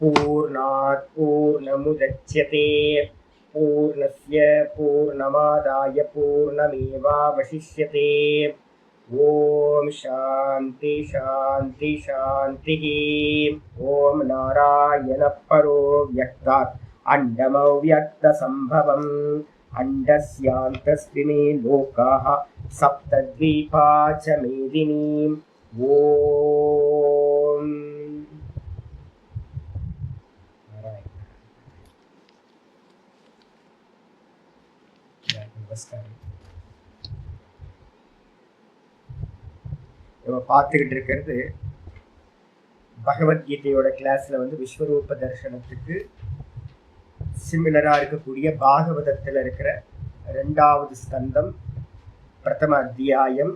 पूर्णात् पूर्णमुदच्यते पूर्णस्य पूर्णमादाय पूर्णमेवावशिष्यते। ओम शांति शांति शांतिः। ओम नारायण परो व्यक्तात् अंडमव्यक्तसंभवम् अंडस्यान्तस्मिने लोकाः सप्तद्वीपा च मेदिनीम्। ओम नमस्कार। நம்ம பார்த்துக்கிட்டு இருக்கிறது பகவத்கீதையோட கிளாஸ்ல விஸ்வரூப தரிசனத்துக்கு சிமிலரா இருக்கக்கூடிய பாகவதத்தில் இருக்கிற 2வது ஸ்கந்தம் பிரதம அத்தியாயம்.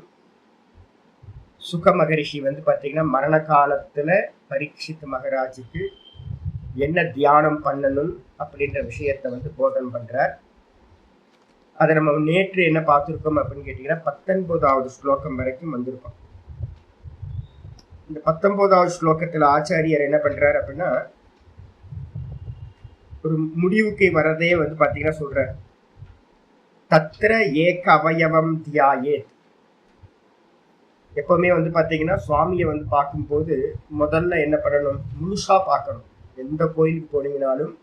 சுக மகரிஷி பார்த்தீங்கன்னா மரண காலத்துல பரீட்சித் மகாராஜுக்கு என்ன தியானம் பண்ணணும் அப்படின்ற விஷயத்தை போதனை பண்றார். அதை நம்ம நேற்று என்ன பார்த்துருக்கோம் அப்படின்னு கேட்டீங்கன்னா 19வது ஸ்லோகம் வரைக்கும் வந்திருக்கோம். இந்த 19வது ஸ்லோகத்துல ஆச்சாரியர் என்ன பண்றாரு அப்படின்னா ஒரு முடிவுக்கு வரதே பாத்தீங்கன்னா சொல்றார், தத்ர ஏக அவயவம் தியாயேத். எப்பவுமே பாத்தீங்கன்னா சுவாமியை பார்க்கும்போது முதல்ல என்ன பண்ணணும், முழுசா பார்க்கணும். எந்த கோயிலுக்கு போனீங்கனாலும்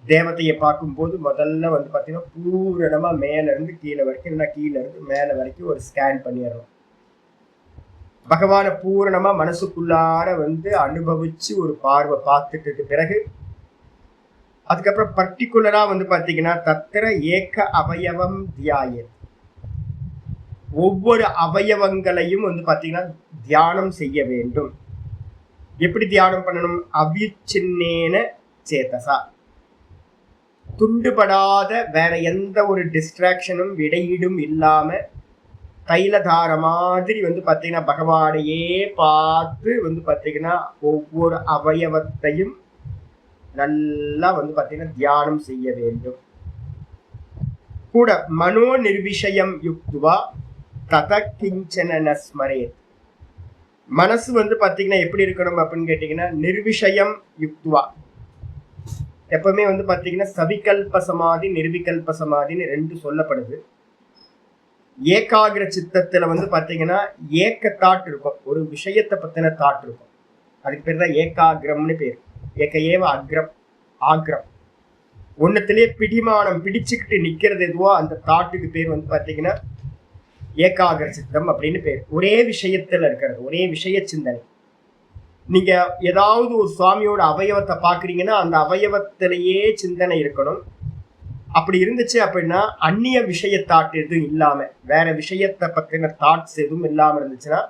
தேவதையை பார்க்கும்போது முதல்ல பாத்தீங்கன்னா பூரணமா மேல இருந்து கீழே வரைக்கும், இல்லைன்னா கீழே இருந்து மேல வரைக்கும் ஒரு ஸ்கேன் பண்ணிடணும். பகவான பூரணமா மனசுக்குள்ளார அனுபவிச்சு ஒரு பார்வை பார்த்துட்டு பிறகு அதுக்கப்புறம் பர்டிகுலரா பாத்தீங்கன்னா தத்திர ஏக அவயவம் தியாய, ஒவ்வொரு அவயவங்களையும் பாத்தீங்கன்னா தியானம் செய்ய வேண்டும். எப்படி தியானம் பண்ணணும், அவிச்சின்னேன சேதசா, துண்டுபடாத வேற எந்த ஒரு டிஸ்ட்ராக்ஷனும் இடையீடும் இல்லாம தைலதார மாதிரி பாத்தீங்கன்னா பகவானையே பார்த்து பாத்தீங்கன்னா ஒவ்வொரு அவயவத்தையும் நல்லா பாத்தீங்கன்னா தியானம் செய்ய வேண்டும். கூட மனோ நிர்விஷயம் யுக்துவா தத கிஞ்சன நஸ்மரேத். மனசு பாத்தீங்கன்னா எப்படி இருக்கணும் அப்படின்னு கேட்டீங்கன்னா நிர்விஷயம் யுக்துவா. எப்பவுமே பாத்தீங்கன்னா சவிகல்ப சமாதி நிர்விகல்ப சமாதின்னு 2 சொல்லப்படுது. ஏகாகிர சித்தத்துல பாத்தீங்கன்னா ஏக்க தாட் இருக்கும், ஒரு விஷயத்தை பத்தின தாட் இருக்கும். அதுக்கு பேர் தான் ஏகாகிரம்னு பேர். ஏக ஏவ அக்ரம், ஆக்ரம். ஒன்னத்திலேயே பிடிமானம் பிடிச்சுக்கிட்டு நிக்கிறது எதுவோ அந்த தாட்டுக்கு பேர் பாத்தீங்கன்னா ஏகாகிர சித்தம் அப்படின்னு பேர். ஒரே விஷயத்துல இருக்கிறது, ஒரே விஷய சிந்தனை. நீங்க ஏதாவது ஒரு சுவாமியோட அவயவத்தை பாக்குறீங்கன்னா அந்த அவயவத்திலேயே சிந்தனை இருக்கணும். அப்படி இருந்துச்சு அப்படின்னா அந்நிய விஷய தாட் எதுவும் இல்லாம, வேற விஷயத்தை பத்தின தாட்ஸ் எதுவும் இல்லாம இருந்துச்சுன்னா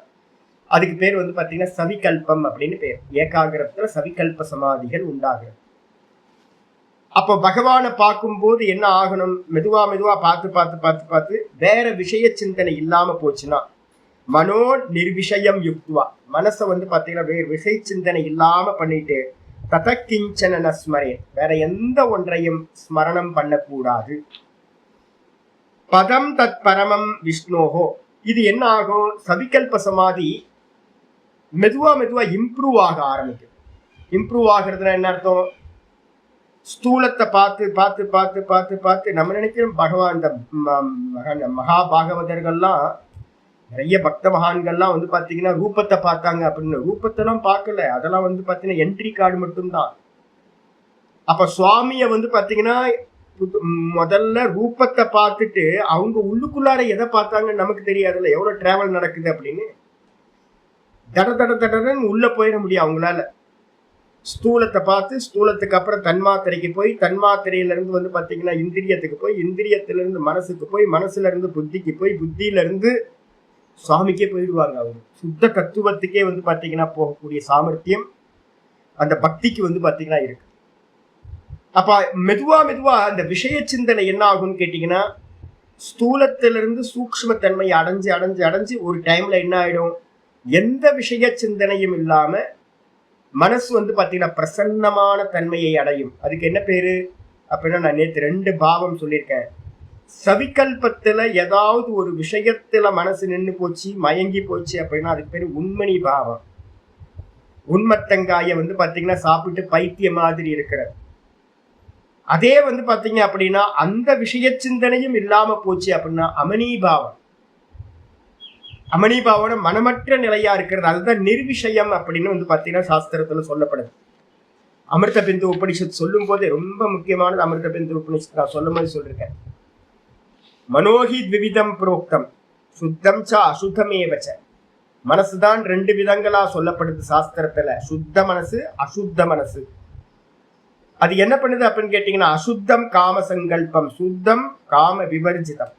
அதுக்கு பேர் பாத்தீங்கன்னா சவிகல்பம் அப்படின்னு பேர். ஏகாகிரத்துல சவிகல்ப சமாதிகள் உண்டாகிறது. அப்போ பகவானை பார்க்கும்போது என்ன ஆகணும், மெதுவா மெதுவா பார்த்து பார்த்து பார்த்து பார்த்து வேற விஷய சிந்தனை இல்லாம போச்சுன்னா மனோ நிர்விஷயம் யுக்துவா, மனசை பாத்தீங்கன்னா வேறு விஷய சிந்தனை இல்லாம பண்ணிட்டு தத கிஞ்சன நஸ்மரே, வேற எந்த ஒன்றையும் ஸ்மரணம் பண்ணக்கூடாது. பதம் தத் பரமம் விஷ்ணோஹோ. இது என்ன ஆகும், சவிகல்ப சமாதி மெதுவா மெதுவா இம்ப்ரூவ் ஆக ஆரம்பிக்கும். இம்ப்ரூவ் ஆகுறதுன்னா என்ன அர்த்தம், ஸ்தூலத்தை பார்த்து பார்த்து பார்த்து பார்த்து பார்த்து நம்ம நினைக்கிறோம் பகவான் இந்த மகாபாகவதர்கள்லாம் நிறைய பக்த மகான்கள்லாம் பாத்தீங்கன்னா ரூபத்தை பார்த்தாங்க அப்படின்னு. ரூபத்தெல்லாம் பார்க்கல, அதெல்லாம் பாத்தீங்கன்னா என்ட்ரி கார்டு மட்டும்தான். அப்ப சுவாமிய பாத்தீங்கன்னா முதல்ல ரூபத்தை பார்த்துட்டு அவங்க உள்ளுக்குள்ளார எதை பார்த்தாங்கன்னு நமக்கு தெரியாதுல்ல, எவ்வளவு டிராவல் நடக்குது அப்படின்னு. தட தட தடன்னு உள்ள போயிட முடியும் அவங்களால. ஸ்தூலத்தை பார்த்து ஸ்தூலத்துக்கு அப்புறம் தன்மாத்திரைக்கு போய், தன்மாத்திரையில இருந்து பாத்தீங்கன்னா இந்திரியத்துக்கு போய், இந்திரியத்திலிருந்து மனசுக்கு போய், மனசுல இருந்து புத்திக்கு போய், புத்தியில இருந்து சுவாமிக்கே போயிடுவாங்க. அவங்க சுத்த தத்துவத்துக்கே பாத்தீங்கன்னா போகக்கூடிய சாமர்த்தியம் அந்த பக்திக்கு பாத்தீங்கன்னா இருக்கு. அப்ப மெதுவா மெதுவா அந்த விஷய சிந்தனை என்ன ஆகும்னு கேட்டீங்கன்னா ஸ்தூலத்திலிருந்து சூக்ஷ்ம தன்மை அடைஞ்சு அடைஞ்சு அடைஞ்சு ஒரு டைம்ல என்ன ஆயிடும், எந்த விஷய சிந்தனையும் இல்லாம மனசு பாத்தீங்கன்னா பிரசன்னமான தன்மையை அடையும். அதுக்கு என்ன பேரு அப்படின்னா, நான் நேற்று 2 பாவம் சொல்லியிருக்கேன். சவிகல்பத்துல ஏதாவது ஒரு விஷயத்துல மனசு நின்று போச்சு, மயங்கி போச்சு அப்படின்னா அதுக்கு பேரு உண்மணி பாவம். உண்மத்தங்காய வந்து பாத்தீங்கன்னா சாப்பிட்டு பைத்திய மாதிரி இருக்கிறது. அதே வந்து பாத்தீங்க அப்படின்னா அந்த விஷய சிந்தனையும் இல்லாம போச்சு அப்படின்னா அமனீபாவம், அமனீபாவோட மனமற்ற நிலையா இருக்கிறது. அதுதான் நிர்விஷயம் அப்படின்னு வந்து பாத்தீங்கன்னா சாஸ்திரத்துல சொல்லப்படுது. அமிர்த பிந்து உபனிஷத் சொல்லும் போதே ரொம்ப முக்கியமானது. அமிர்த பிந்து உபனிஷத் நான் சொல்லும் போது சொல்லிருக்கேன், மனோஹி த்விவிதம் புரோக்தம் சுத்தம் ச அசுத்தமேவச்ச. மனசுதான் 2 விதங்களா சொல்லப்படுது சாஸ்திரத்துல, சுத்த மனசு அசுத்த மனசு. அது என்ன பண்ணுது அப்படின்னு கேட்டீங்கன்னா, அசுத்தம் காம சங்கல்பம், சுத்தம் காம விவர்ஜிதம்.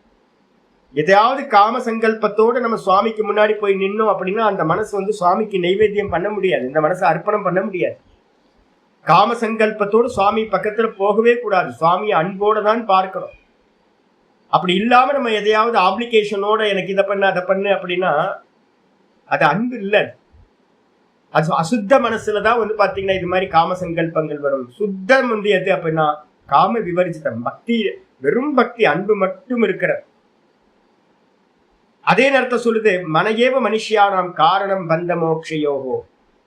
எதையாவது காம சங்கல்பத்தோடு நம்ம சுவாமிக்கு முன்னாடி போய் நின்னோம் அப்படின்னா அந்த மனசு வந்து சுவாமிக்கு நைவேத்தியம் பண்ண முடியாது, இந்த மனசை அர்ப்பணம் பண்ண முடியாது. காம சங்கல்பத்தோடு சுவாமி பக்கத்துல போகவே கூடாது, சுவாமியை அன்போட தான் பார்க்கணும். அப்படி இல்லாம நம்ம எதையாவது ஆப்ளிகேஷனோட எனக்கு இதை பண்ணு அதை பண்ணு அப்படின்னா அது அன்பு இல்லை. அது அசுத்த மனசுலதான் வந்து பாத்தீங்கன்னா இது மாதிரி காம சங்கல்பங்கள் வரும். சுத்தம் வந்து எது அப்படின்னா காம விவர்ஜிதம், பக்தி, வெறும் பக்தி, அன்பு மட்டும் இருக்கிறது. அதே நேரத்தை சொல்லுது, மனையேவ மனுஷியானாம் காரணம் பந்த மோக்ஷயோகோ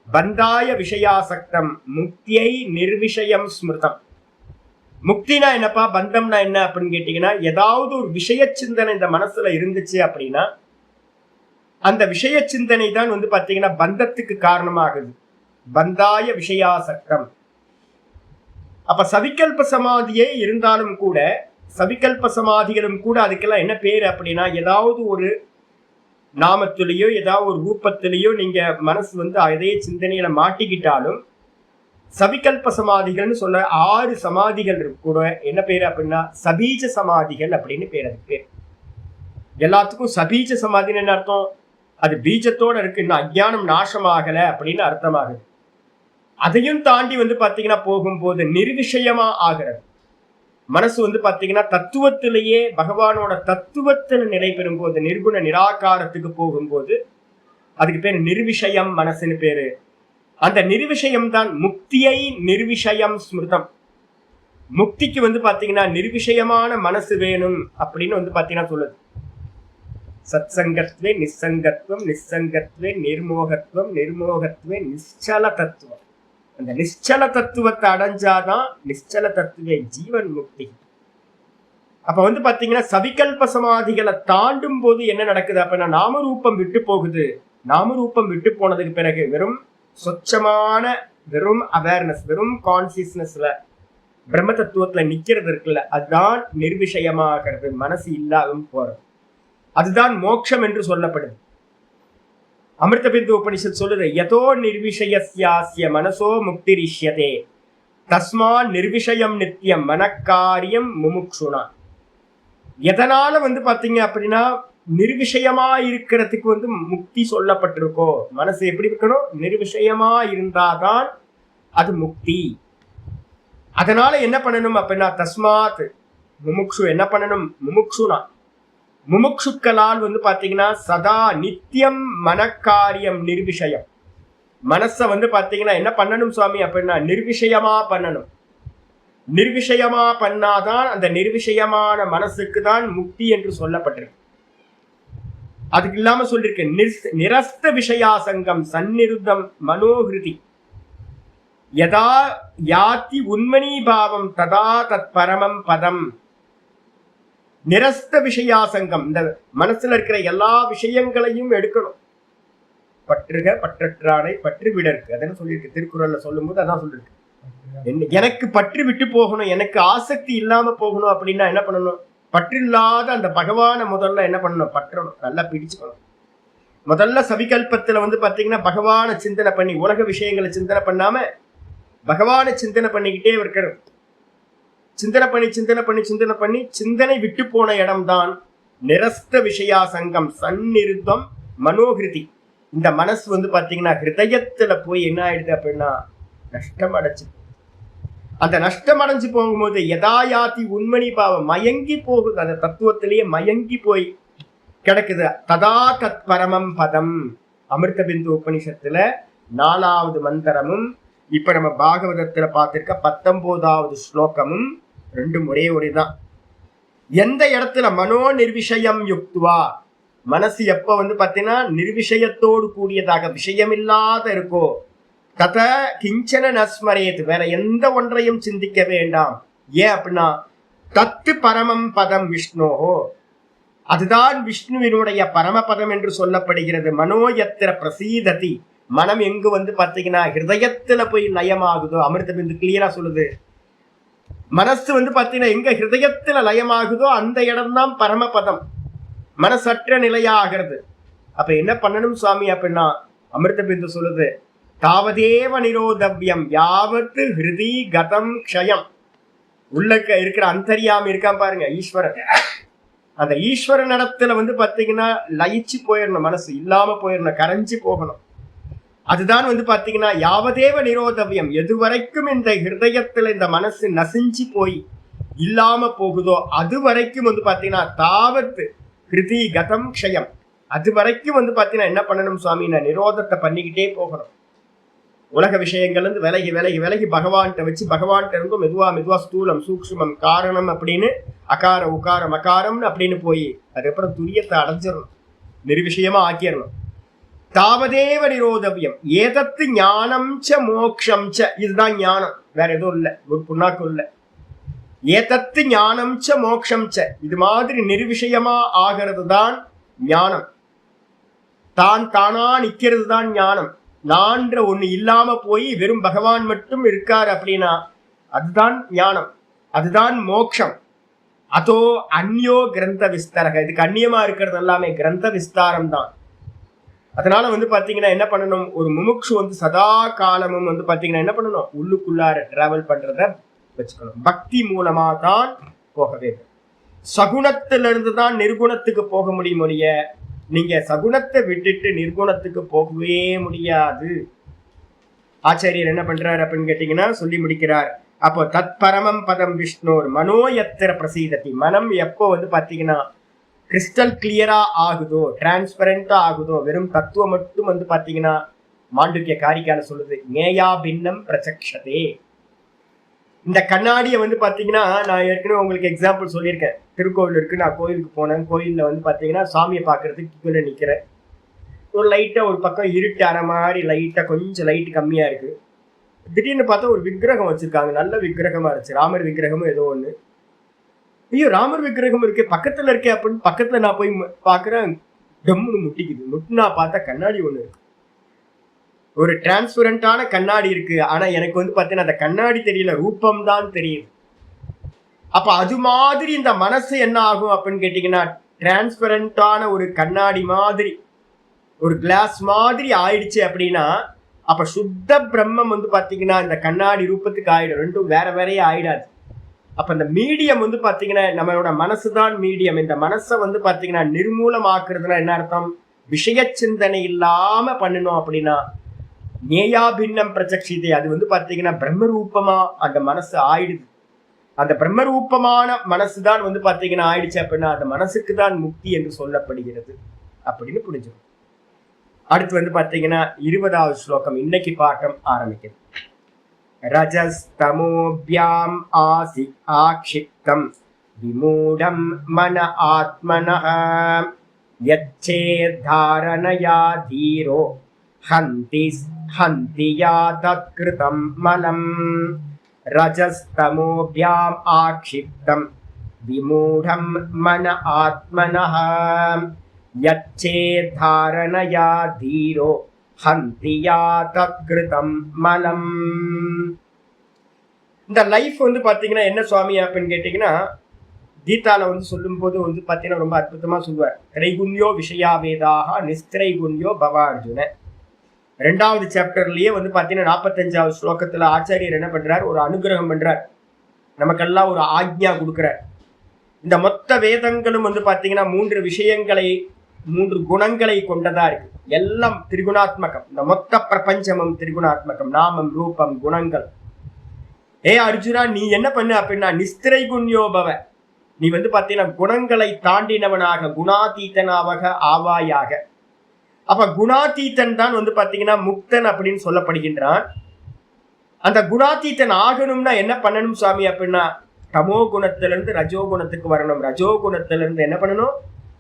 பந்தாய விஷயாசக்தம் முக்தியை நிர்விஷயம் ஸ்மிருதம். முக்தினா என்னப்பா, பந்தம்னா என்ன அப்படின்னு கேட்டீங்கன்னா, ஏதாவது ஒரு விஷய சிந்தனை இந்த மனசுல இருந்துச்சு அப்படின்னா அந்த விஷய சிந்தனை தான் வந்து பாத்தீங்கன்னா பந்தத்துக்கு காரணமாகுது. பந்தாய விஷயாசக்தம். அப்ப சவிகல்ப சமாதியே இருந்தாலும் கூட, சவிகல்ப சமாதிகளும் கூட அதுக்கெல்லாம் என்ன பேரு அப்படின்னா, ஏதாவது ஒரு நாமத்திலேயோ ஏதாவது ஒரு ரூபத்திலேயோ நீங்க மனசு வந்து அதே சிந்தனையில மாட்டிக்கிட்டாலும் சவிகல்ப சமாதிகள்னு சொல்ல 6 சமாதிகள் கூட என்ன பேரு அப்படின்னா சபீஜ சமாதிகள் அப்படின்னு பேர். அதுக்கு பேர் எல்லாத்துக்கும் சபீஜ சமாதின்னு என்ன அர்த்தம், அது பீஜத்தோட இருக்கு, இன்னும் அஜ்ஞானம் நாசமாகல அப்படின்னு அர்த்தமாகுது. அதையும் தாண்டி வந்து பாத்தீங்கன்னா போகும்போது நிர்விஷயமா ஆகிறது மனசு. வந்து பாத்தீங்கன்னா தத்துவத்திலேயே பகவானோட தத்துவத்தில் நிலை பெறும் போது, நிர்குண நிராகாரத்துக்கு போகும்போது அதுக்கு பேரு நிர்விஷயம் மனசுன்னு பேரு. அந்த நிர்விஷயம் தான் முக்தியை நிர்விஷயம் ஸ்மிருதம். முக்திக்கு வந்து பாத்தீங்கன்னா நிர்விஷயமான மனசு வேணும் அப்படின்னு வந்து பாத்தீங்கன்னா சொல்லுது. சத்சங்கத்வே நிசங்கத்வம், நிசங்கத்வே நிர்மோகத்வம், நிர்மோகத்வே நிச்சல தத்துவம். அந்த நிச்சல தத்துவத்தை அடைஞ்சாதான் நிச்சல தத்துவ ஜீவன் முக்தி. அப்ப வந்து பாத்தீங்கன்னா சவிகல்ப சமாதிகளை தாண்டும் போது என்ன நடக்குது அப்படின்னா நாமரூபம் விட்டு போகுது. நாமரூபம் விட்டு போனதுக்கு பிறகு வெறும் சொச்சமான வெறும் அவேர்னஸ், வெறும் கான்சியஸ்னஸ்ல பிரம்ம தத்துவத்துல நிக்கிறது இருக்குல்ல, அதுதான் நிர்விஷயமாகிறது, மனசு இல்லாம போறது. அதுதான் மோட்சம் என்று சொல்லப்படுது. அமிர்த பிந்து உபனிஷத் சொல்லுது, யதோ நிர்விஷயஸ்யாஸ்ய மனசோ முக்திரிஷ்யதே தஸ்மா நிர்விஷயம் நித்தியம் மனக்காரியம் முமுக்ஷுனா. எதனால வந்து பாத்தீங்க அப்படின்னா நிர்விஷயமா இருக்கிறதுக்கு வந்து முக்தி சொல்லப்பட்டிருக்கோ, மனசு எப்படி இருக்கணும், நிர்விஷயமா இருந்தாதான் அது முக்தி. அதனால என்ன பண்ணணும் அப்படின்னா தஸ்மாத் முமுக்ஷு என்ன பண்ணணும், முமுக்ஷுனா முமுக்ஷுக்களால் வந்து பாத்தீங்கன்னா சதா நித்தியம் மனக்காரியம் நிர்விஷயம். மனச வந்து பாத்தீங்கன்னா என்ன பண்ணணும் சுவாமி அப்படின்னா நிர்விஷயமா பண்ணணும். நிர்விஷயமா பண்ணாதான் அந்த நிர்விஷயமான மனசுக்கு தான் முக்தி என்று சொல்லப்பட்டிருக்கு. அதுக்கு இல்லாம சொல்லிருக்கு நிரஸ்த விஷயாசங்கம் சந்நிருத்தம் மனோஹிருதி யதா யாத்தி உன்மனீபாவம் ததா தத் பரமம் பதம். நிரஸ்த விஷயாசங்கம், இந்த மனசுல இருக்கிற எல்லா விஷயங்களையும் எடுக்கணும். பற்றுக பற்றற்றானை பற்று விடற்கு, அதான் சொல்லியிருக்கு திருக்குறள்ல சொல்லும் போது. அதான் சொல்லிருக்கு, எனக்கு பற்று விட்டு போகணும், எனக்கு ஆசக்தி இல்லாம போகணும் அப்படின்னா என்ன பண்ணணும், பற்றில்லாத அந்த பகவானை முதல்ல என்ன பண்ணணும், பற்றணும், நல்லா பிடிச்சுக்கணும். முதல்ல சவிகல்பத்துல வந்து பாத்தீங்கன்னா பகவானை சிந்தனை பண்ணி, உலக விஷயங்களை சிந்தனை பண்ணாம பகவானை சிந்தனை பண்ணிக்கிட்டே இருக்கணும். சிந்தனை பண்ணி சிந்தனை பண்ணி சிந்தனை பண்ணி சிந்தனை விட்டு போன இடம்தான் நிரஸ்த விஷயாசங்கம் சந்நிருத்தம் மனோகிருதி. இந்த மனசு வந்து பாத்தீங்கன்னா ஹிருதயத்துல போய் என்ன ஆயிடுது அப்படின்னா நஷ்டம் அடைச்சு. அந்த நஷ்டம் அடைஞ்சு போகும்போது யதாயாதி உண்மணி பாவம் மயங்கி போகுது, அந்த தத்துவத்திலேயே மயங்கி போய் கிடக்குது. ததா தத் பரமம் பதம். அமிர்த பிந்து உபனிஷத்துல 4வது மந்திரமும் இப்ப நம்ம பாகவதத்துல பார்த்திருக்க 19வது ஸ்லோகமும் ரெண்டும் ஒரே தான். எந்த இடத்துல மனோ நிர்விஷயம் யுக்துவா, மனசு எப்ப வந்து பாத்தீங்கன்னா நிர்விஷயத்தோடு கூடியதாக விஷயமில்லாத இருக்கோ, தத கிஞ்சன நஸ்மரேத், வேற எந்த ஒன்றையும் சிந்திக்க வேண்டாம். ஏன் அப்படின்னா தத்து பரமம் பதம் விஷ்ணோஹோ, அதுதான் விஷ்ணுவினுடைய பரமபதம் என்று சொல்லப்படுகிறது. மனோயத்திர பிரசீததி, மனம் எங்கு வந்து பாத்தீங்கன்னா ஹிருதயத்துல போய் லயமாகுதோ, அமிர்தபிந்து கிளியரா சொல்லுது. மனசு வந்து பாத்தீங்கன்னா எங்க ஹிருதயத்துல லயமாகுதோ அந்த இடம்தான் பரமபதம், மனசற்ற நிலையாகிறது. அப்ப என்ன பண்ணணும் சுவாமி அப்படின்னா அமிர்தபிந்து சொல்லுது, தாவதேவ நிரோதவ்யம் யாவத்து ஹிருதி கதம் க்ஷயம். உள்ள இருக்கிற அந்தரியாமி இருக்கான் பாருங்க ஈஸ்வரன், அந்த ஈஸ்வரன் இடத்துல வந்து பாத்தீங்கன்னா லயிச்சு போயிடணும், மனசு இல்லாம போயிடணும், கரைஞ்சு போகணும். அதுதான் வந்து பாத்தீங்கன்னா யாவதேவ நிரோதவியம், எது வரைக்கும் இந்த ஹிருதயத்துல இந்த மனசு நசிஞ்சு போய் இல்லாம போகுதோ அது வரைக்கும் வந்து பாத்தீங்கன்னா தாவத்து ஹிருதி கதம் க்ஷயம், அது வரைக்கும் வந்து பாத்தீங்கன்னா என்ன பண்ணணும் சுவாமி, நான் நிரோதத்தை பண்ணிக்கிட்டே போகணும். உலக விஷயங்கள் இருந்து விலகி விலகி விலகி பகவான்கிட்ட வச்சு பகவான்கிட்ட இருந்தும் மெதுவா மெதுவா ஸ்தூலம் சூக்ஷ்மம் காரணம் அப்படின்னு அகார உகாரம் அகாரம்னு அப்படின்னு போய் அதுக்கப்புறம் துரியத்தை அடைஞ்சிடணும், நிர்விஷயமா ஆக்கிடணும். தாவதேவ நிரோதவியம் ஏதத்து ஞானம் ச மோக்ஷம் ச, இதுதான் ஞானம், வேற எதுவும் இல்லை, ஒரு புண்ணாக்கும் இல்லை. ஏதத்து ஞானம் ச மோக்ஷம் ச, இது மாதிரி நிர்விஷயமா ஆகிறது தான் ஞானம். தான் தானா நிக்கிறது தான் ஞானம். நான்ற ஒண்ணு இல்லாம போய் வெறும் பகவான் மட்டும் இருக்காரு அப்படின்னா அதுதான் ஞானம், அதுதான் மோக்ஷம். அதோ அந்யோ கிரந்த விஸ்தரக, இதுக்கு அந்நியமா இருக்கிறது எல்லாமே கிரந்த விஸ்தாரம் தான். அதனால வந்து பாத்தீங்கன்னா என்ன பண்ணணும், ஒரு முமுட்சு வந்து சதா காலமும் வந்து பாத்தீங்கன்னா என்ன பண்ணணும், உள்ளுக்குள்ளார டிராவல் பண்றத வச்சுக்கணும். பக்தி மூலமா தான் போக வேண்டும். சகுணத்திலிருந்து தான் நிர்குணத்துக்கு போக முடியும். நீங்க சகுணத்தை விட்டுட்டு நிர்குணத்துக்கு போகவே முடியாது. ஆச்சாரியர் என்ன பண்றாரு அப்படின்னு கேட்டீங்கன்னா சொல்லி முடிக்கிறார். அப்போ தத் பரமம் பதம் விஷ்ணோர் மனோயத்திர பிரசீதத்தி, மனம் எப்போ வந்து பாத்தீங்கன்னா கிறிஸ்டல் கிளியரா ஆகுதோ, டிரான்ஸ்பரண்டா ஆகுதோ, வெறும் தத்துவம் மட்டும் வந்து பாத்தீங்கன்னா மாண்டூக்கிய காரிக்கால சொல்லுது நேயா பின்னம் பிரசக்ஷதே. இந்த கண்ணாடியை வந்து பாத்தீங்கன்னா நான் ஏற்கனவே உங்களுக்கு எக்ஸாம்பிள் சொல்லியிருக்கேன். திருக்கோவில் இருக்கு, நான் கோயிலுக்கு போனேன். கோயில்ல வந்து பாத்தீங்கன்னா சாமியை பாக்குறதுக்கு கீழே நிக்கிறேன். ஒரு லைட்டா ஒரு பக்கம் இருட்டு அற மாதிரி லைட்டா கொஞ்சம் லைட் கம்மியா இருக்கு. திடீர்னு பார்த்தா ஒரு விக்கிரகம் வச்சிருக்காங்க, நல்ல விக்கிரகமா இருந்துச்சு, ராமர் விக்கிரகமும் ஏதோ ஒண்ணு. ஐயோ ராமர் விக்கிரகம் இருக்கு பக்கத்துல இருக்கே அப்படின்னு பக்கத்துல நான் போய் பாக்குறேன், டம்முன்னு முட்டிக்குது. முட்டுனா பார்த்தா கண்ணாடி ஒண்ணு இருக்கு, ஒரு டிரான்ஸ்பரண்டான கண்ணாடி இருக்கு. ஆனா எனக்கு வந்து பாத்தீங்கன்னா அந்த கண்ணாடி தெரியல, ரூபம் தான் தெரியுது. அப்ப அது மாதிரி இந்த மனசு என்ன ஆகும் அப்படின்னு கேட்டீங்கன்னா டிரான்ஸ்பரண்டான ஒரு கண்ணாடி மாதிரி, ஒரு கிளாஸ் மாதிரி ஆயிடுச்சு அப்படின்னா அப்ப சுத்த பிரம்மம் வந்து பாத்தீங்கன்னா இந்த கண்ணாடி ரூபத்துக்கு ஆயிடும், ரெண்டும் வேற வேறையே ஆயிடாது. அப்ப இந்த மீடியம் வந்து பாத்தீங்கன்னா நம்மளோட மனசுதான் மீடியம். இந்த மனசை வந்து பாத்தீங்கன்னா நிர்மூலமாக்குறதுனா என்ன அர்த்தம், விஷய சிந்தனை இல்லாம பண்ணணும் அப்படின்னா நேயா பின்னம் பிரச்சக்ஷிதே, அது வந்து பாத்தீங்கன்னா பிரம்மரூபமா அந்த மனசு ஆயிடுது. அந்த பிரம்மரூபமான மனசுதான் வந்து பாத்தீங்கன்னா ஆயிடுச்சு அப்படின்னா அந்த மனசுக்கு தான் முக்தி என்று சொல்லப்படுகிறது அப்படின்னு புரிஞ்சுக்கணும். அடுத்து வந்து பாத்தீங்கன்னா 20வது ஸ்லோகம், இன்னைக்கு பாட்டம் ஆரம்பிக்கிறது. ரஜஸ்தமோப்யாம் ஆசி ஆக்ஷிப்தம் விமூடம் மன ஆத்மனஹ யச்சேதாரணயா தீரோ ஹந்தி யா தத்கிருதம் மலம். ரஜஸ்தமோப்யாம் ஆக்ஷிப்தம் விமூடம் மன ஆத்மனஹ யச்சேதாரணயா தீரோ ஹந்தி யா தத்கிருதம் மலம். இந்த லைஃப் வந்து பாத்தீங்கன்னா என்ன சுவாமி அப்படின்னு கேட்டீங்கன்னா கீதால வந்து சொல்லும் போது வந்து பாத்தீங்கன்னா ரொம்ப அற்புதமா சொல்லுவார். திரைகுண்யோ விஷயாவேதாக நிஸ்திரைகுண்யோ பவார்ஜுன. 2வது சாப்டர்லயே வந்து பாத்தீங்கன்னா 45வது ஸ்லோகத்துல ஆச்சாரியர் என்ன பண்றார், ஒரு அனுகிரகம் பண்றார், நமக்கெல்லாம் ஒரு ஆக்ஞா கொடுக்கிறார். இந்த மொத்த வேதங்களும் வந்து பாத்தீங்கன்னா 3 விஷயங்களை 3 குணங்களை கொண்டதா இருக்கு. எல்லாம் திரிகுணாத்மகம். இந்த மொத்த பிரபஞ்சமும் திரிகுணாத்மகம், நாமம் ரூபம் குணங்கள். அர்ஜுனா நீ என்ன பண்ணு அப்படின்னா நிஸ்திரை குண்யோபவ, நீ வந்து பாத்தீங்கன்னா குணங்களை தாண்டினவனாக குணாதீதனாக ஆவாயாக. அப்ப குணாதீதன் தான் வந்து பாத்தீங்கன்னா முக்தன் அப்படின்னு சொல்லப்படுகின்றான். அந்த குணாதீதன் ஆகணும்னா என்ன பண்ணணும் சுவாமி அப்படின்னா தமோ குணத்திலிருந்து ரஜோ குணத்துக்கு வரணும், ரஜோ குணத்திலிருந்து என்ன பண்ணணும்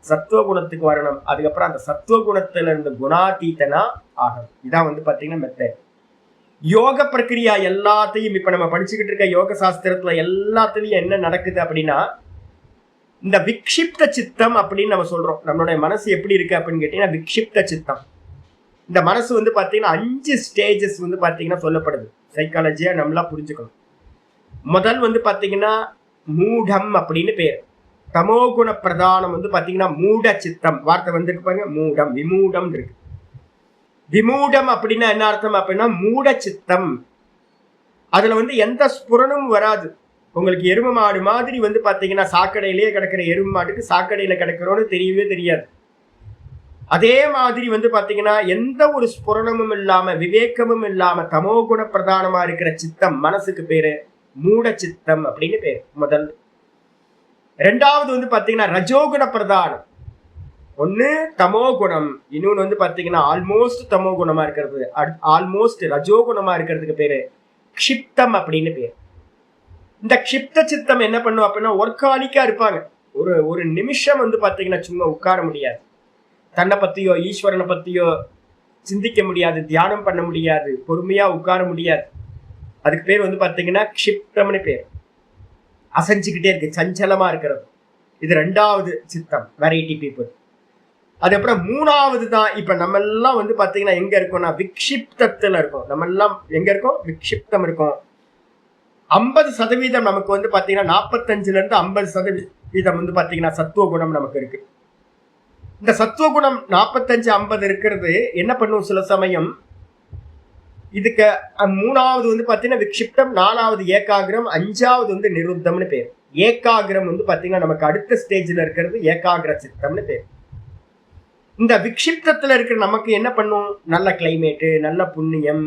சத்துவ குணத்துக்கு வரணும், அதுக்கப்புறம் அந்த சத்துவ குணத்திலிருந்து குணாதீதனா ஆகணும். இதான் வந்து பாத்தீங்கன்னா மெத்தட். யோக பிரக்கிரியா எல்லாத்தையும் இப்ப நம்ம படிச்சுக்கிட்டு இருக்க யோக சாஸ்திரத்துல எல்லாத்துலயும் என்ன நடக்குது அப்படின்னா, இந்த விக்ஷிப்த சித்தம் அப்படின்னு நம்ம சொல்றோம். நம்மளுடைய மனசு எப்படி இருக்கு அப்படின்னு கேட்டீங்கன்னா விக்ஷிப்த சித்தம். இந்த மனசு வந்து பாத்தீங்கன்னா 5 ஸ்டேஜஸ் வந்து பாத்தீங்கன்னா சொல்லப்படுது. சைக்காலஜியா நம்மளா புரிஞ்சுக்கணும். முதல் வந்து பாத்தீங்கன்னா மூடம் அப்படின்னு பேர். தமோகுண பிரதானம் வந்து பாத்தீங்கன்னா மூட சித்தம். வார்த்தை வந்திருக்கு பாருங்க, மூடம், விமூடம் இருக்கு. விமூடம் அப்படின்னா என்ன அர்த்தம் அப்படின்னா மூட சித்தம். அதுல வந்து எந்த ஸ்புரனும் வராது. உங்களுக்கு எரும மாடு மாதிரி வந்து பாத்தீங்கன்னா சாக்கடையிலேயே கிடக்கிற எரும மாட்டுக்கு சாக்கடையில கிடக்கிறோன்னு தெரியவே தெரியாது. அதே மாதிரி வந்து பாத்தீங்கன்னா எந்த ஒரு ஸ்புரணமும் இல்லாம விவேகமும் இல்லாம தமோகுண பிரதானமா இருக்கிற சித்தம் மனசுக்கு பேரு மூட சித்தம் அப்படின்னு பேரு முதல். ரெண்டாவது வந்து பாத்தீங்கன்னா ரஜோகுண பிரதானம். ஒண்ணு தமோ குணம், இன்னொன்னு வந்து பாத்தீங்கன்னா ஆல்மோஸ்ட் தமோ குணமா இருக்கிறது, ஆல்மோஸ்ட் ரஜோகுணமா இருக்கிறதுக்கு பேரு க்ஷிப்தம் அப்படின்னு பேரு. இந்த க்ஷிப்த சித்தம் என்ன பண்ணும் அப்படின்னா ஒர்க்காலிக்கா இருப்பாங்க. ஒரு நிமிஷம் வந்து பாத்தீங்கன்னா சும்மா உட்கார முடியாது. தன்னை பத்தியோ ஈஸ்வரனை பத்தியோ சிந்திக்க முடியாது, தியானம் பண்ண முடியாது, பொறுமையா உட்கார முடியாது. அதுக்கு பேர் வந்து பாத்தீங்கன்னா க்ஷிப்தம்னு பேர். அசைஞ்சுக்கிட்டே இருக்கு, சஞ்சலமா இருக்கிறது. இது ரெண்டாவது சித்தம், வெரைட்டி பீப்புள். அதுக்கப்புறம் மூணாவது தான் இப்ப நம்ம எல்லாம் வந்து பாத்தீங்கன்னா எங்க இருக்கோம்னா விக்ஷிப்தத்துல இருக்கோம். நம்ம எல்லாம் எங்க இருக்கோம்? விக்ஷிப்தம் இருக்கோம். 50% நமக்கு வந்து பாத்தீங்கன்னா 45ல இருந்து 50% வந்து பாத்தீங்கன்னா சத்துவ குணம் நமக்கு இருக்கு. இந்த சத்துவ குணம் 45-50 இருக்கிறது என்ன பண்ணும் சில சமயம், இதுக்கு மூணாவது வந்து பாத்தீங்கன்னா விக்ஷிப்தம், நாலாவது ஏகாகிரம், அஞ்சாவது வந்து நிருத்தம்னு பேர். ஏகாகிரம் வந்து பாத்தீங்கன்னா நமக்கு அடுத்த ஸ்டேஜ்ல இருக்கிறது ஏகாகிர சித்தம்னு பேர். இந்த விக்ஷிப்தத்துல இருக்கிற நமக்கு என்ன பண்ணும்? நல்ல கிளைமேட்டு, நல்ல புண்ணியம்,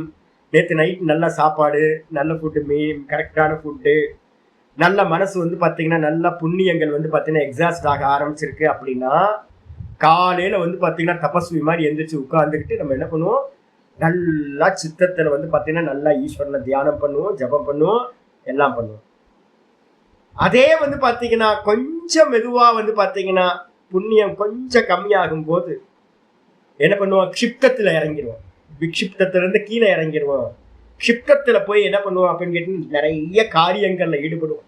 நேற்று நைட் நல்ல சாப்பாடு, நல்ல ஃபுட்டு, மீன் கரெக்டான ஃபுட்டு, நல்ல மனசு வந்து பாத்தீங்கன்னா நல்ல புண்ணியங்கள் வந்து பாத்தீங்கன்னா எக்ஸாஸ்ட் ஆக ஆரம்பிச்சிருக்கு அப்படின்னா காலையில வந்து பாத்தீங்கன்னா தபஸ்வி மாதிரி எந்திரிச்சு உட்கார்ந்துக்கிட்டு நம்ம என்ன பண்ணுவோம்? நல்லா சித்தத்துல வந்து பாத்தீங்கன்னா நல்லா ஈஸ்வரனை தியானம் பண்ணுவோம், ஜபம் பண்ணுவோம், எல்லாம் பண்ணுவோம். அதே வந்து பாத்தீங்கன்னா கொஞ்சம் மெதுவா வந்து பாத்தீங்கன்னா புண்ணியம் கொஞ்சம் கம்மியாகும் போது என்ன பண்ணுவோம்? க்ஷிப்தத்துல இறங்கிடுவோம். விக்ஷிப்தத்துல இருந்து கீழே இறங்கிடுவோம். க்ஷிப்தத்துல போய் என்ன பண்ணுவோம் அப்படின்னு கேட்டு நிறைய காரியங்கள்ல ஈடுபடுவோம்.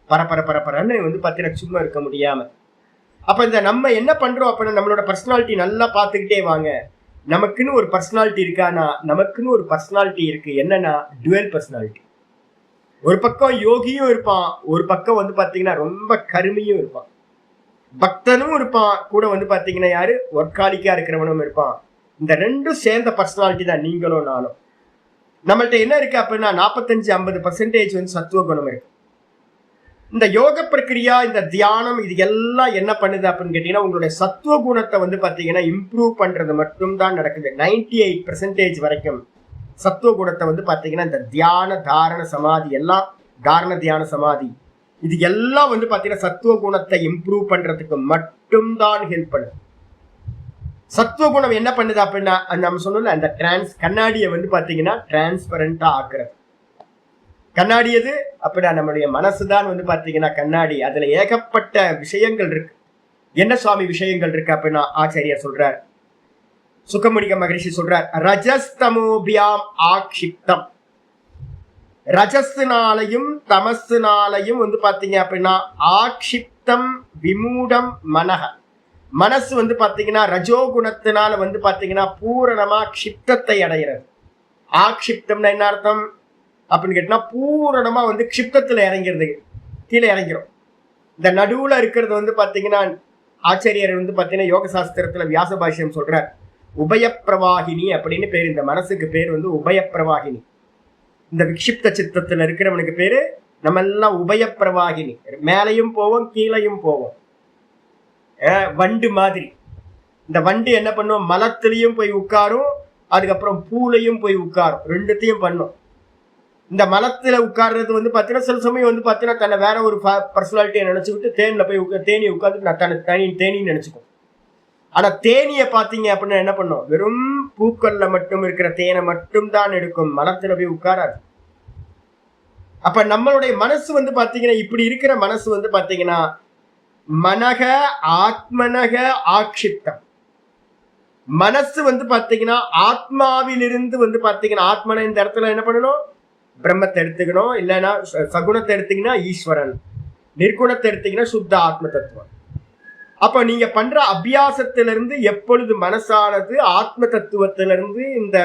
பரப்பரன்னு வந்து பாத்தீங்கன்னா சும்மா இருக்க முடியாம. அப்ப இந்த நம்ம என்ன பண்றோம் அப்படின்னா நம்மளோட பர்சனாலிட்டி நல்லா பார்த்துக்கிட்டே வாங்க. நமக்குன்னு ஒரு பர்சனாலிட்டி இருக்கானா? நமக்குன்னு ஒரு பர்சனாலிட்டி இருக்கு. என்னன்னா டுவெல் பர்சனாலிட்டி. ஒரு பக்கம் யோகியும் இருப்பான், ஒரு பக்கம் வந்து பாத்தீங்கன்னா ரொம்ப கருமையும் இருப்பான், பக்தனும் இருப்பான், கூட வந்து பாத்தீங்கன்னா யாரு ஒர்க்காலிக்கா இருக்கிறவனும் இருப்பான். இந்த ரெண்டும் சேர்ந்த பர்சனாலிட்டி தான் நீங்களும் நானும். நம்மள்ட்ட என்ன இருக்கு அப்படின்னா 45-50% வந்து சத்துவ குணம் இருக்கு. இந்த யோக பிரக்கிரியா, இந்த தியானம், இது எல்லாம் என்ன பண்ணுது அப்படின்னு கேட்டீங்கன்னா உங்களுடைய சத்துவ குணத்தை வந்து பாத்தீங்கன்னா இம்ப்ரூவ் பண்றது மட்டும் தான் நடக்குது. 98% வரைக்கும் சத்துவ குணத்தை வந்து பாத்தீங்கன்னா இந்த தியான தாரண சமாதி எல்லாம், தாரண தியான சமாதி இது எல்லாம் வந்து பாத்தீங்கன்னா சத்துவ குணத்தை இம்ப்ரூவ் பண்றதுக்கு மட்டும்தான் ஹெல்ப் பண்ணுது. சத்துவ குணம் என்ன பண்ணுது அப்படின்னா நம்ம சொன்னோம்ல அந்த கண்ணாடியை வந்து பாத்தீங்கன்னா டிரான்ஸ்பரண்டா ஆக்குறது. கண்ணாடி எது அப்படின்னா நம்மளுடைய மனசுதான் வந்து பாத்தீங்கன்னா கண்ணாடி. அதுல ஏகப்பட்ட விஷயங்கள் இருக்கு. என்ன சுவாமி விஷயங்கள் இருக்கு அப்படின்னா ஆச்சாரியர் சொல்றார், சுகமுனிக மகரிஷி சொல்றார், ரஜஸ்தமோபியாம் ஆக்ஷிப்தம். ரஜஸ்னாலையும் தமசுனாலையும் வந்து பாத்தீங்க அப்படின்னா ஆக்ஷிப்தம் விமூடம் மனக. மனசு வந்து பாத்தீங்கன்னா ரஜோகுணத்தினால வந்து பாத்தீங்கன்னா பூரணமா க்ஷிப்தத்தை அடைகிறது. ஆக்ஷிப்தம்னா என்ன அர்த்தம் அப்படின்னு கேட்டா பூரணமா வந்து க்ஷிப்தத்துல இறங்கிறது, கீழே இறங்கிறோம். இந்த நடுவுல இருக்கிறது வந்து பாத்தீங்கன்னா ஆச்சாரியர் வந்து பாத்தீங்கன்னா யோக சாஸ்திரத்துல வியாச பாஷ்யம் சொல்றார், உபயப்பிரவாகினி அப்படின்னு பேர். இந்த மனசுக்கு பேர் வந்து உபயப்பிரவாகினி. இந்த விக்ஷிப்த சித்தத்துல இருக்கிறவனுக்கு பேரு நம்ம எல்லாம் உபயப்பிரவாகினி. மேலையும் போவோம், கீழையும் போவோம். வண்டு மாதிரி. இந்த வண்டு என்ன பண்ணும்? மலத்திலையும் போய் உட்காரும், அதுக்கப்புறம் பூலையும் போய் உட்காரும், ரெண்டுத்தையும் பண்ணும். இந்த மலத்துல உட்கார்றது வந்து பாத்தீங்கன்னா சில சமயம் வந்து பாத்தீங்கன்னா தன்னை வேற ஒரு பர்சனாலிட்டியை நினைச்சுக்கிட்டு தேனில போய் தேனி உட்கார்ந்து நான் தன்னை தேனின்னு நினைச்சுக்கும். ஆனா தேனியை பாத்தீங்க அப்படின்னா என்ன பண்ணும்? வெறும் பூக்கள்ல மட்டும் இருக்கிற தேனை மட்டும் தான் எடுக்கும், மலத்துல போய் உட்காராது. அப்ப நம்மளுடைய மனசு வந்து பாத்தீங்கன்னா இப்படி இருக்கிற மனசு வந்து பாத்தீங்கன்னா மனக ஆத்மனக ஆக்ஷிப்தம். மனசு வந்து பாத்தீங்கன்னா ஆத்மாவிலிருந்து வந்து பாத்தீங்கன்னா ஆத்மனை இந்த இடத்துல என்ன பண்ணணும், பிரம்மத்தை எடுத்துக்கணும். இல்லைன்னா சகுணத்தை எடுத்தீங்கன்னா ஈஸ்வரன், நிர்குணத்தை எடுத்தீங்கன்னா சுத்த ஆத்ம தத்துவம். அப்ப நீங்க பண்ற அபியாசத்திலிருந்து எப்பொழுது மனசானது ஆத்ம தத்துவத்திலிருந்து இந்த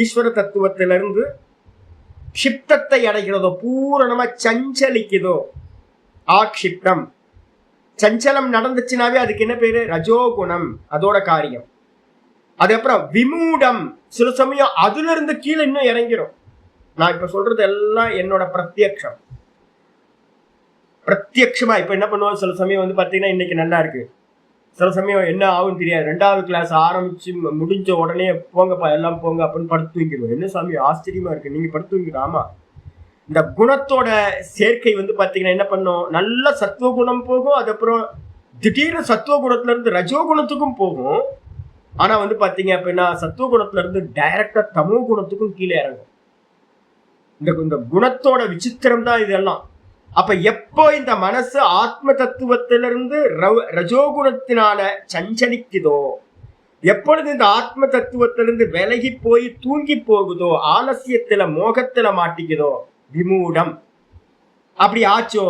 ஈஸ்வர தத்துவத்திலிருந்து க்ஷிப்தத்தை அடைகிறதோ, பூரணமா சஞ்சலிக்குதோ, ஆக்ஷிப்தம் சஞ்சலம் நடந்துச்சுனாவே அதுக்கு என்ன பேரு, ரஜோகுணம், அதோட காரியம். அதுக்கப்புறம் விமூடம், சில சமயம் அதுல இருந்து கீழே இன்னும் இறங்கிரும். நான் இப்ப சொல்றது எல்லாம் என்னோட பிரத்யக்ஷமா இப்ப என்ன பண்ணுவோம், சில சமயம் வந்து பாத்தீங்கன்னா இன்னைக்கு நல்லா இருக்கு, சில சமயம் என்ன ஆகும் தெரியாது, 2வது கிளாஸ் ஆரம்பிச்சு முடிஞ்ச உடனே போங்கப்பா எல்லாம் போங்க அப்படின்னு படுத்து தூங்கிடுவோம். என்ன சாமி ஆச்சரியமா இருக்கு, நீங்க படுத்து தூங்கிடும். ஆமா, இந்த குணத்தோட சேர்க்கை வந்து பாத்தீங்கன்னா என்ன பண்ணும், நல்ல சத்துவ குணம் போகும், அதுக்கப்புறம் திடீர்னு சத்துவ குணத்துல இருந்து ரஜோ குணத்துக்கும் போகும். ஆனா வந்து பாத்தீங்க அப்படின்னா சத்துவ குணத்துல இருந்து டைரக்டா தமோ குணத்துக்கும் கீழே இறங்கும். இந்த குணத்தோட விசித்திரம் தான் இதெல்லாம். அப்ப எப்போ இந்த மனசு ஆத்ம தத்துவத்திலிருந்து ரஜோகுணத்தினால சஞ்சலிக்குதோ, எப்பொழுது இந்த ஆத்ம தத்துவத்திலிருந்து விலகி போய் தூங்கி போகுதோ, ஆலசியத்துல மோகத்துல மாட்டிக்குதோ, விமூடம் அப்படி ஆச்சோ,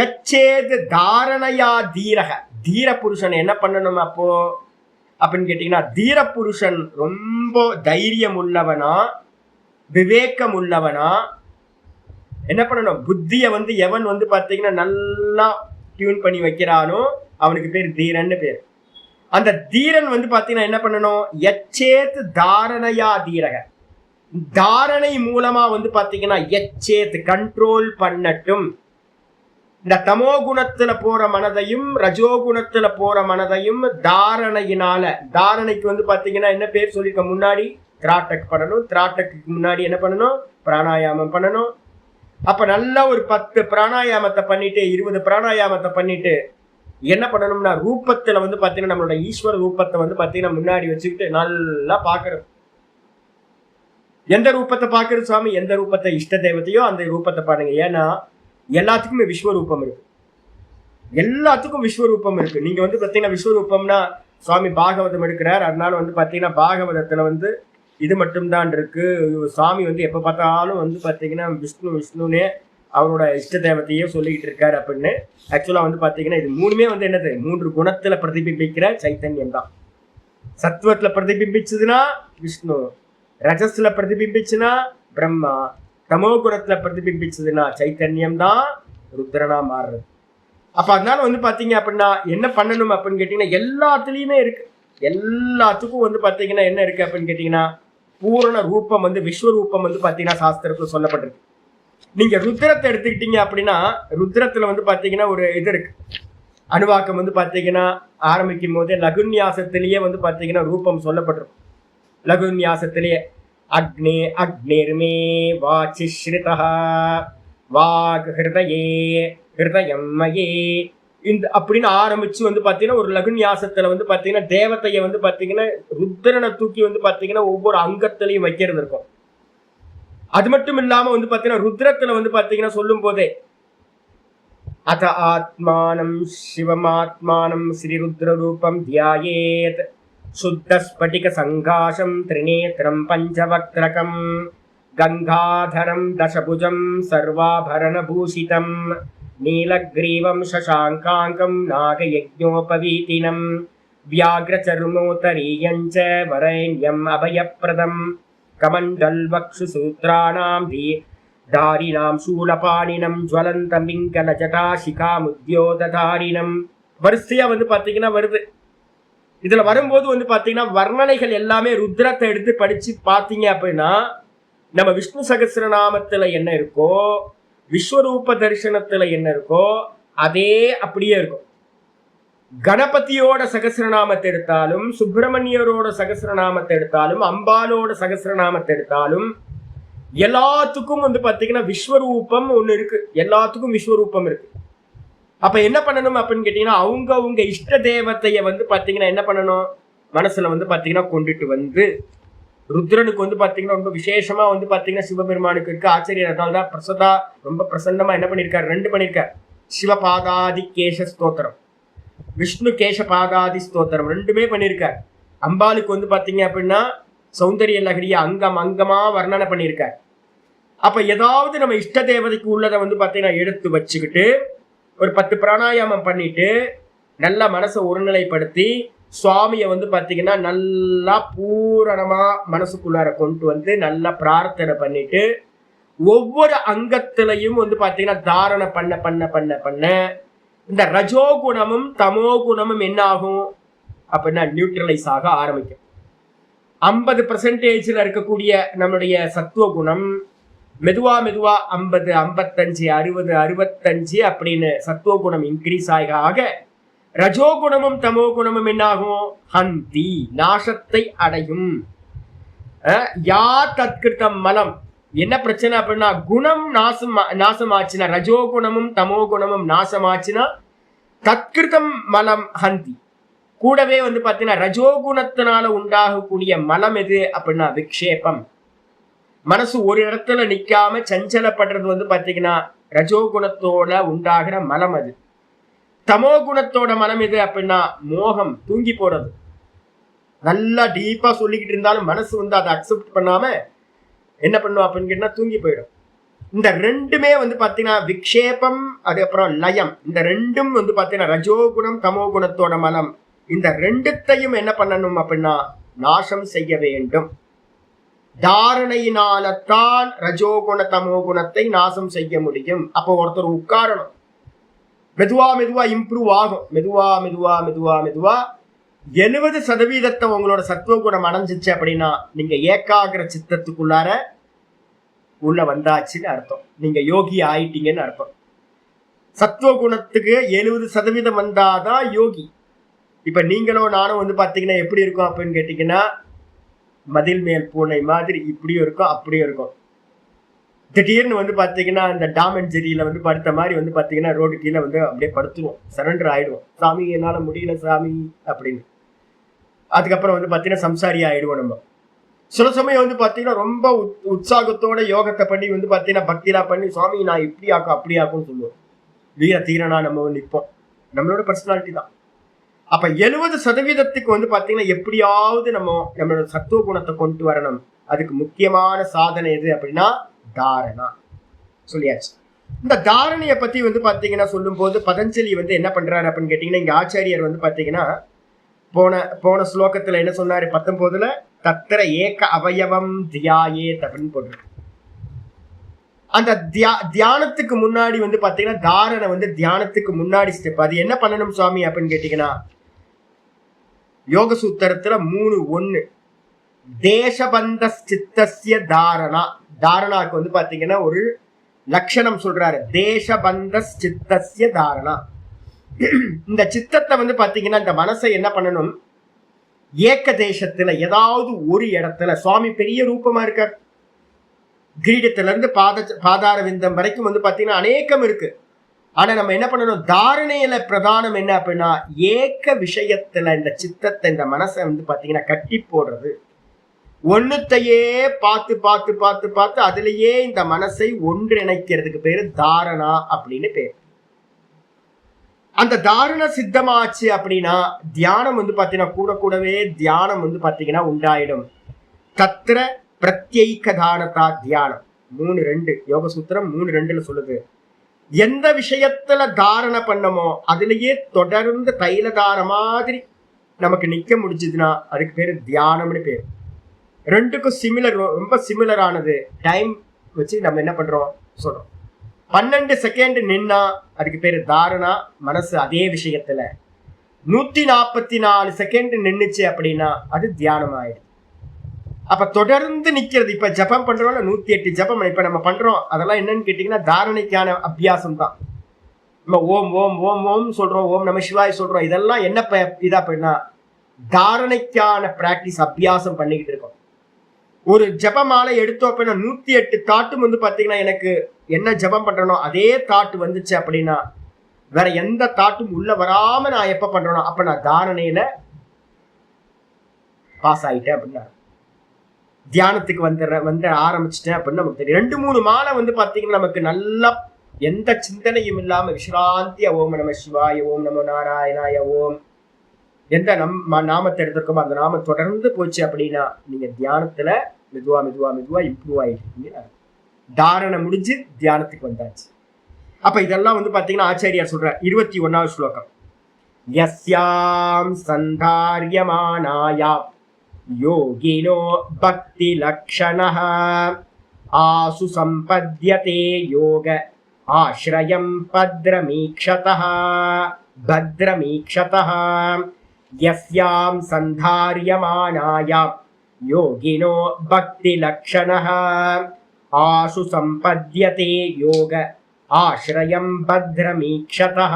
எச்சேது தாரணையா தீரக, தீர புருஷன் என்ன பண்ணணும் அப்போ அப்படின்னு கேட்டீங்கன்னா, தீர புருஷன் ரொம்ப தைரியம் உள்ளவனா, விவேகம் உள்ளவனா என்ன பண்ணணும், புத்திய வந்து எவன் வந்து பாத்தீங்கன்னா நல்லா டியூன் பண்ணி வைக்கிறானோ அவனுக்கு பேர் தீரன்னு பேர். அந்த தீரன் வந்து பாத்தீங்கன்னா என்ன பண்ணணும், எச்சேத்து தாரணையா தீரக, தாரணை மூலமா வந்து பாத்தீங்கன்னா எச்சேத்து கண்ட்ரோல் பண்ணட்டும். இந்த தமோ குணத்துல போற மனதையும் ரஜோகுணத்துல போற மனதையும் தாரணையினால, தாரணைக்கு வந்து பாத்தீங்கன்னா என்ன பேர் சொல்லிருக்க முன்னாடி, திராட்டக் பண்ணணும். திராட்டக்கு முன்னாடி என்ன பண்ணணும், பிராணாயாமம் பண்ணணும். அப்ப நல்லா ஒரு 10 பிராணாயாமத்தை பண்ணிட்டு 20 பிராணாயாமத்தை பண்ணிட்டு என்ன பண்ணணும்னா, ரூபத்துல வந்து பாத்தீங்கன்னா நம்மளோட ஈஸ்வர ரூபத்தை வந்து பாத்தீங்கன்னா முன்னாடி வச்சுக்கிட்டு நல்லா பாக்குறது. எந்த ரூபத்தை பாக்குறது சுவாமி, எந்த ரூபத்தை இஷ்ட தேவத்தையோ அந்த ரூபத்தை பாருங்க. ஏன்னா எல்லாத்துக்குமே விஸ்வரூபம் இருக்கு, எல்லாத்துக்கும் விஸ்வரூபம் இருக்கு. நீங்க வந்து பாத்தீங்கன்னா விஸ்வரூபம்னா சுவாமி பாகவதம் எடுக்கிறார், அதனால வந்து பாத்தீங்கன்னா பாகவதத்துல வந்து இது மட்டும்தான் இருக்கு. சுவாமி வந்து எப்ப பார்த்தாலும் வந்து பாத்தீங்கன்னா விஷ்ணுனே அவரோட இஷ்ட தேவத்தையே சொல்லிக்கிட்டு இருக்காரு அப்படின்னு. ஆக்சுவலா வந்து பாத்தீங்கன்னா இது மூணுமே வந்து என்னது, 3 குணத்துல பிரதிபிம்பிக்கிற சைத்தன்யம் தான். சத்துவத்துல பிரதிபிம்பிச்சதுன்னா விஷ்ணு, ரஜஸ்ல பிரதிபிம்பிச்சுன்னா பிரம்மா, தமோ குணத்துல பிரதிபிம்பிச்சதுன்னா சைத்தன்யம் தான் ருத்ரனா மாறுறது. அப்ப அதனால வந்து பாத்தீங்க அப்படின்னா என்ன பண்ணணும் அப்படின்னு கேட்டீங்கன்னா, எல்லாத்துலயுமே இருக்கு. எல்லாத்துக்கும் வந்து பாத்தீங்கன்னா என்ன இருக்கு அப்படின்னு கேட்டீங்கன்னா, பூரண ரூபம் வந்து விஸ்வரூபம் வந்து பாத்தீங்கன்னா சாஸ்திரத்துல சொல்லப்பட்டிருக்கு. நீங்க ருத்ரத்தை எடுத்துக்கிட்டீங்க அப்படின்னா, ருத்ரத்துல வந்து பாத்தீங்கன்னா ஒரு இது இருக்கு, அணுவாக்கம் வந்து பாத்தீங்கன்னா ஆரம்பிக்கும் போதே லகுன்யாசத்திலேயே வந்து பாத்தீங்கன்னா ரூபம் சொல்லப்பட்டிருக்கும். லகுன்யாசத்திலேயே அக்னே அக்னிர்மே வாசிஸ்ருதா வாக் ஹிருதயே ஹிருதயம் மயே இந்த அப்படின்னு ஆரம்பிச்சு வந்து பாத்தீங்கன்னா ஒரு லகுன்யாசத்துல வந்து பாத்தீங்கன்னா தேவதையை வந்து பாத்தீங்கன்னா ருத்ரனை தூக்கி வந்து பாத்தீங்கன்னா ஒவ்வொரு அங்கத்திலையும் வைக்கிறது இருக்கும். அது மட்டும் இல்லாம வந்து பாத்தீங்கன்னா ருத்ரத்துல வந்து பாத்தீங்கன்னா சொல்லும் போதே அத ஆத்மானம் சிவமாத்மானம் ஸ்ரீருத்ர ரூபம் தியாயேத் சுத்த ஸ்படிக சங்காசம் திரிநேத்திரம் பஞ்சவக்திரகம் கங்காதரம் தசபுஜம் சர்வாபரண பூஷிதம் நீலக்ரீவம் சசாங்காங்கம் நாகயஜ்ஞோபவீதினம் வியாக்ரச்சர்மோத்தரீயஞ்ச வரேண்யம் அபயப்ரதம் கமண்டல்வக்ஷுசூத்ராணாம் தாரிணாம் சூலபாணினம் ஜ்வலந்தமிங்கலஜடாசிகாமுத்யோததாரிணம். வரிசையா வந்து பாத்தீங்கன்னா வருது. இதுல வரும்போது வந்து பாத்தீங்கன்னா வர்ணனைகள் எல்லாமே ருத்ரத்தை எடுத்து படிச்சு பாத்தீங்க அப்படின்னா நம்ம விஷ்ணு சகஸ்ரநாமத்துல என்ன இருக்கோ, விஸ்வரூப தரிசனத்துல என்ன இருக்கோ அதே அப்படியே இருக்கும். கணபதியோட சகஸ்ரநாமத்தை எடுத்தாலும், சுப்பிரமணியரோட சகஸ்ரநாமத்தை எடுத்தாலும், அம்பாலோட சகஸ்ரநாமத்தை எடுத்தாலும் எல்லாத்துக்கும் வந்து பாத்தீங்கன்னா விஸ்வரூபம் ஒண்ணு இருக்கு. எல்லாத்துக்கும் விஸ்வரூபம் இருக்கு. அப்ப என்ன பண்ணணும் அப்படின்னு கேட்டீங்கன்னா, அவங்க இஷ்ட தேவத்தைய வந்து பாத்தீங்கன்னா என்ன பண்ணணும், மனசுல வந்து பாத்தீங்கன்னா கொண்டுட்டு வந்து, ருத்ரனுக்கு வந்து பாத்தீங்கன்னா ரொம்ப விசேஷமா வந்து பாத்தீங்கன்னா சிவபெருமானுக்கு இருக்கு. ஆச்சரியர் அதனால்தான் பிரசதா ரொம்ப பிரசன்னமா என்ன பண்ணிருக்காரு, 2 பண்ணிருக்காரு. சிவபாதாதி கேச ஸ்தோத்திரம், விஷ்ணு கேச பாதாதி ஸ்தோத்திரம் 2மே பண்ணிருக்காரு. அம்பாளுக்கு வந்து பாத்தீங்க அப்படின்னா சௌந்தரிய லகரிய அங்கம் அங்கமா வர்ணனை பண்ணியிருக்கார். அப்ப ஏதாவது நம்ம இஷ்ட தேவதைக்கு உள்ளதை வந்து பாத்தீங்கன்னா எடுத்து வச்சுக்கிட்டு ஒரு 10 பிராணாயாமம் பண்ணிட்டு நல்லா மனசை ஒருநிலைப்படுத்தி சுவாமியை வந்து பாத்தீங்கன்னா நல்லா பூரணமா மனசுக்குள்ளார கொண்டு வந்து நல்லா பிரார்த்தனை பண்ணிட்டு ஒவ்வொரு அங்கத்திலையும் வந்து பாத்தீங்கன்னா தாரணை பண்ண பண்ண பண்ண பண்ண இந்த ரஜோகுணமும் தமோ குணமும் என்ன ஆகும் அப்படின்னா நியூட்ரலைஸ் ஆக ஆரம்பிக்கும். 50% இருக்கக்கூடிய நம்மளுடைய சத்துவ குணம் மெதுவா மெதுவா 50, 55, 60, 65 அப்படின்னு சத்துவ குணம் இன்க்ரீஸ் ஆக ரஜோகுணமும் தமோ குணமும் என்னாகும்? ஹந்தி, நாசத்தை அடையும். யா தத்கிருத்தம் மலம். என்ன பிரச்சனை அப்படின்னா குணம் நாசமாச்சுன்னா ரஜோகுணமும் தமோ குணமும் நாசமாச்சுன்னா தத்கிருத்தம் மலம் ஹந்தி. கூடவே வந்து பாத்தீங்கன்னா ரஜோகுணத்தினால உண்டாகக்கூடிய மலம் எது அப்படின்னா விக்ஷேபம். மனசு ஒரு இடத்துல நிக்காம சஞ்சலப்படுறது வந்து பாத்தீங்கன்னா ரஜோகுணத்தோட உண்டாகிற மலம் அது. தமோ குணத்தோட மனம் எது அப்படின்னா மோகம், தூங்கி போறது. நல்லா டீப்பா சொல்லிக்கிட்டு இருந்தாலும் மனசு வந்து அதை அக்செப்ட் பண்ணாம என்ன பண்ணும் அப்படின்னு கேட்டா தூங்கி போயிடும். இந்த ரெண்டுமே வந்து பாத்தீங்கன்னா விக்ஷேபம், அதுக்கப்புறம் லயம், இந்த ரெண்டும் வந்து பாத்தீங்கன்னா ரஜோகுணம் தமோ குணத்தோட மலம். இந்த ரெண்டுத்தையும் என்ன பண்ணணும் அப்படின்னா நாசம் செய்ய வேண்டும். தாரணையினால்தான் ரஜோகுண தமோ குணத்தை நாசம் செய்ய முடியும். அப்போ ஒருத்தர் உட்காரணும், மெதுவா மெதுவா இம்ப்ரூவ் ஆகும். மெதுவா மெதுவா மெதுவா மெதுவா 70% உங்களோட சத்துவ குணம் அடைஞ்சிச்சு அப்படின்னா நீங்க ஏகாகிர சித்தத்துக்குள்ளார உள்ள வந்தாச்சுன்னு அர்த்தம். நீங்க யோகி ஆயிட்டீங்கன்னு அர்த்தம். சத்துவ குணத்துக்கு 70% வந்தாதான் யோகி. இப்ப நீங்களும் நானும் வந்து பாத்தீங்கன்னா எப்படி இருக்கும் அப்படின்னு கேட்டீங்கன்னா மதில் மேல் பூனை மாதிரி இப்படியும் இருக்கும் அப்படியும் இருக்கும். திடீர்னு வந்து பாத்தீங்கன்னா இந்த டாம் அண்ட் ஜெரியில வந்து படுத்த மாதிரி வந்து பாத்தீங்கன்னா ரோடு கீழே வந்து அப்படியே படுத்துருவோம், சரண்டர் ஆயிடுவோம். சாமி என்னால முடியல சாமி அப்படின்னு. அதுக்கப்புறம் வந்து பாத்தீங்கன்னா சம்சாரி ஆயிடுவோம். நம்ம சில சமயம் வந்து பாத்தீங்கன்னா ரொம்ப உற்சாகத்தோட யோகத்தை பண்ணி வந்து பாத்தீங்கன்னா பக்திலாம் பண்ணி சுவாமி நான் இப்படி ஆக்கும் அப்படி ஆக்கும்னு சொல்லுவோம். வீர தீரனா நம்ம வந்து நிற்போம். நம்மளோட பர்சனாலிட்டி தான். அப்ப 70% வந்து பாத்தீங்கன்னா எப்படியாவது நம்மளோட சத்துவ குணத்தை கொண்டு வரணும். அதுக்கு முக்கியமான சாதனை எது அப்படின்னா தாரணா. சொல்லியாச்சு. இந்த தாரணைய பத்தி வந்து பாத்தீங்கன்னா சொல்லும் போது பதஞ்சலி வந்து என்ன பண்றாரு அப்படின்னு கேட்டீங்கன்னா இங்க ஆச்சாரியர் வந்து பாத்தீங்கன்னா போன ஸ்லோகத்துல என்ன சொன்னாரு? 19ல தத்திர ஏக அவயவம் தியாயே அப்படின்னு போட்டு அந்த தியானத்துக்கு முன்னாடி வந்து பாத்தீங்கன்னா தாரணை வந்து தியானத்துக்கு முன்னாடி ஸ்டெப். அது என்ன பண்ணணும் சுவாமி அப்படின்னு கேட்டீங்கன்னா யோக சூத்திரத்துல 3:1 தேசபந்த சித்தஸ்ய தாரணா. தாரணாக்கு வந்து பாத்தீங்கன்னா ஒரு லட்சணம் சொல்றாரு. தேசபந்த சித்தஸ்ய தாரணா. இந்த சித்தத்தை வந்து பாத்தீங்கன்னா இந்த மனசை என்ன பண்ணணும்? ஏக்க தேசத்துல ஏதாவது ஒரு இடத்துல சுவாமி பெரிய ரூபமா இருக்கார். கிரீடத்துல இருந்து பாதார விந்தம் வரைக்கும் வந்து பாத்தீங்கன்னா அநேகம் இருக்கு. ஆனா நம்ம என்ன பண்ணணும்? தாரணையில பிரதானம் என்ன அப்படின்னா ஏக்க விஷயத்துல இந்த சித்தத்தை இந்த மனசை வந்து பாத்தீங்கன்னா கட்டி போடுறது. ஒண்ணுத்தையே பார்த்து பார்த்து பார்த்து பார்த்து அதுலயே இந்த மனசை ஒன்றிணைக்கிறதுக்கு பேரு தாரணா அப்படின்னு பேரு. அந்த தாரண சித்தமாச்சு அப்படின்னா தியானம் வந்து பாத்தீங்கன்னா கூடவே தியானம் வந்து பாத்தீங்கன்னா உண்டாயிடும். தத்திர பிரத்யேக தானதா தியானம் 3:2 யோக சூத்திரம் 3:2 சொல்லுது. எந்த விஷயத்துல தாரணை பண்ணமோ அதுலயே தொடர்ந்து தைலதார மாதிரி நமக்கு நிக்க முடிஞ்சதுன்னா அதுக்கு பேரு தியானம்னு பேரு. ரெண்டுக்கும் சிமிலர், ரொம்ப சிமிலரானது. டைம் வச்சு நம்ம என்ன பண்றோம் சொல்றோம். 12 செகண்ட் நின்னா அதுக்கு பேரு தாரணா. மனசு அதே விஷயத்துல 144 செகண்ட் நின்னுச்சு அப்படின்னா அது தியானம் ஆயிடுது. அப்ப தொடர்ந்து நிக்கிறது. இப்ப ஜபம் பண்றோம்ல 108 ஜபம் இப்ப நம்ம பண்றோம். அதெல்லாம் என்னன்னு கேட்டீங்கன்னா தாரணைக்கான அபியாசம் தான். நம்ம ஓம் ஓம் ஓம் ஓம் சொல்றோம், ஓம் நம சிவாய் சொல்றோம். இதெல்லாம் என்ன இதா அப்படின்னா தாரணைக்கான பிராக்டிஸ், அபியாசம் பண்ணிக்கிட்டு இருக்கோம். ஒரு ஜபமாலை எடுத்தோம் அப்படின்னா 108 தாட்டும் வந்து பாத்தீங்கன்னா எனக்கு என்ன ஜபம் பண்றனோ அதே தாட்டு வந்துச்சு அப்படின்னா வேற எந்த தாட்டும் உள்ள வராம நான் எப்ப பண்றனோ அப்ப நான் தாரணையில பாஸ் ஆயிட்டேன் அப்படின்னா தியானத்துக்கு வந்து ஆரம்பிச்சிட்டேன் அப்படின்னு நமக்கு தெரியும். 2-3 மாலை வந்து பாத்தீங்கன்னா நமக்கு நல்லா எந்த சிந்தனையும் இல்லாம விஸ்ராந்தியா ஓம் நம சிவாய, ஓம் நமோ நாராயணாய, ஓம் எந்த நாமத்தை எடுத்திருக்கோமோ அந்த நாமம் தொடர்ந்து போச்சு அப்படின்னா நீங்க தியானத்துல மெதுவா மெதுவா மெதுவா இம்ப்ரூவ் ஆயிட்டு தாரணை முடிஞ்சு தியானத்துக்கு வந்தாச்சு. அப்ப இதெல்லாம் வந்து பாத்தீங்கன்னா ஆச்சாரியார் சொல்ற 21வது ஸ்லோகம். யஸ்யாம் சந்தார்யமானாயா யோகினோ பக்தி லக்ஷணஹ ஆசு சம்பத்யதே யோக ஆஶ்ரயம் பத்ரமீக்ஷதஹ பத்ரமீக்ஷதஹ. யஸ்யாம் சந்தார்யமானாயா யோகினோ பக்தி லக்ஷணஹ ஆசு சம்பத்யதே யோக ஆஶ்ரயம் பத்ரமீக்ஷதஹ.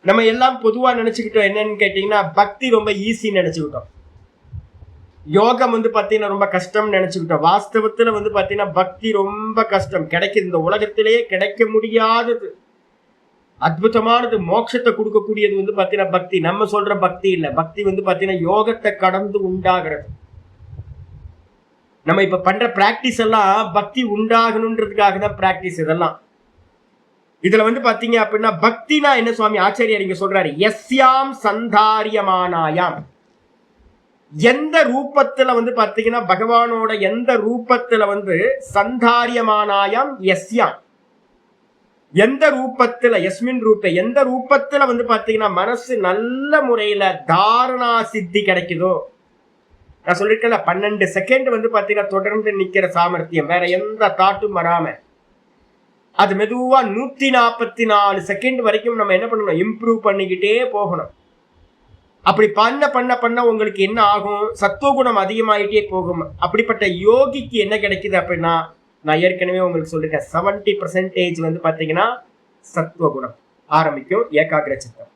நம்ம எல்லாம் பொதுவா நினைச்சுக்கிட்டோம் என்னன்னு கேட்டீங்கன்னா பக்தி ரொம்ப ஈஸின்னு நினைச்சுக்கிட்டோம். யோகம் வந்து பாத்தீங்கன்னா ரொம்ப கஷ்டம்னு நினைச்சுக்கிட்டோம். வாஸ்தவத்துல வந்து பாத்தீங்கன்னா பக்தி ரொம்ப கஷ்டம். கிடைக்குது, இந்த உலகத்திலேயே கிடைக்க முடியாதது, அற்புதமானது, மோட்சத்தை கொடுக்கக்கூடியது வந்து பாத்தீங்கன்னா பக்தி. நம்ம சொல்ற பக்தி இல்ல, பக்தி வந்து பாத்தீங்கன்னா யோகத்தை கடந்து உண்டாகிறது. நம்ம இப்ப பண்ற பிராக்டிஸ் எல்லாம் பக்தி உண்டாகணுன்றதுக்காக தான் பிராக்டிஸ். இதெல்லாம் இதுல வந்து பாத்தீங்க அப்படின்னா பக்தினா என்ன சுவாமி ஆச்சாரியார் இங்க சொல்றாரு, யஸ்யாம் சந்தாரியமானாயாம். எந்த ரூபத்துல வந்து பாத்தீங்கன்னா பகவானோட எந்த ரூபத்துல வந்து சந்தாரியமானாயாம் யஸ்யாம், எந்த ரூபத்துல யஸ்மின் ரூப எந்த ரூபத்துல வந்து பாத்தீங்கன்னா மனசு நல்ல முறையில தாரணா சித்தி கிடைக்குதோ. நான் சொல்லிருக்கேன் 12 செகண்ட் வந்து பாத்தீங்கன்னா தொடர்ந்து நிக்கிற சாமர்த்தியம், வேற எந்த தாட்டும் வராம அது மெதுவா 144 செகண்ட் வரைக்கும் நம்ம என்ன பண்ணணும், இம்ப்ரூவ் பண்ணிக்கிட்டே போகணும். அப்படி பண்ண பண்ண பண்ண உங்களுக்கு என்ன ஆகும், சத்துவகுணம் அதிகமாயிட்டே போகும். அப்படிப்பட்ட யோகிக்கு என்ன கிடைக்குது அப்படின்னா, நான் ஏற்கனவே உங்களுக்கு சொல்லிருக்கேன் 70% வந்து பாத்தீங்கன்னா சத்துவகுணம் ஆரம்பிக்கும், ஏகாகிர சித்தம்.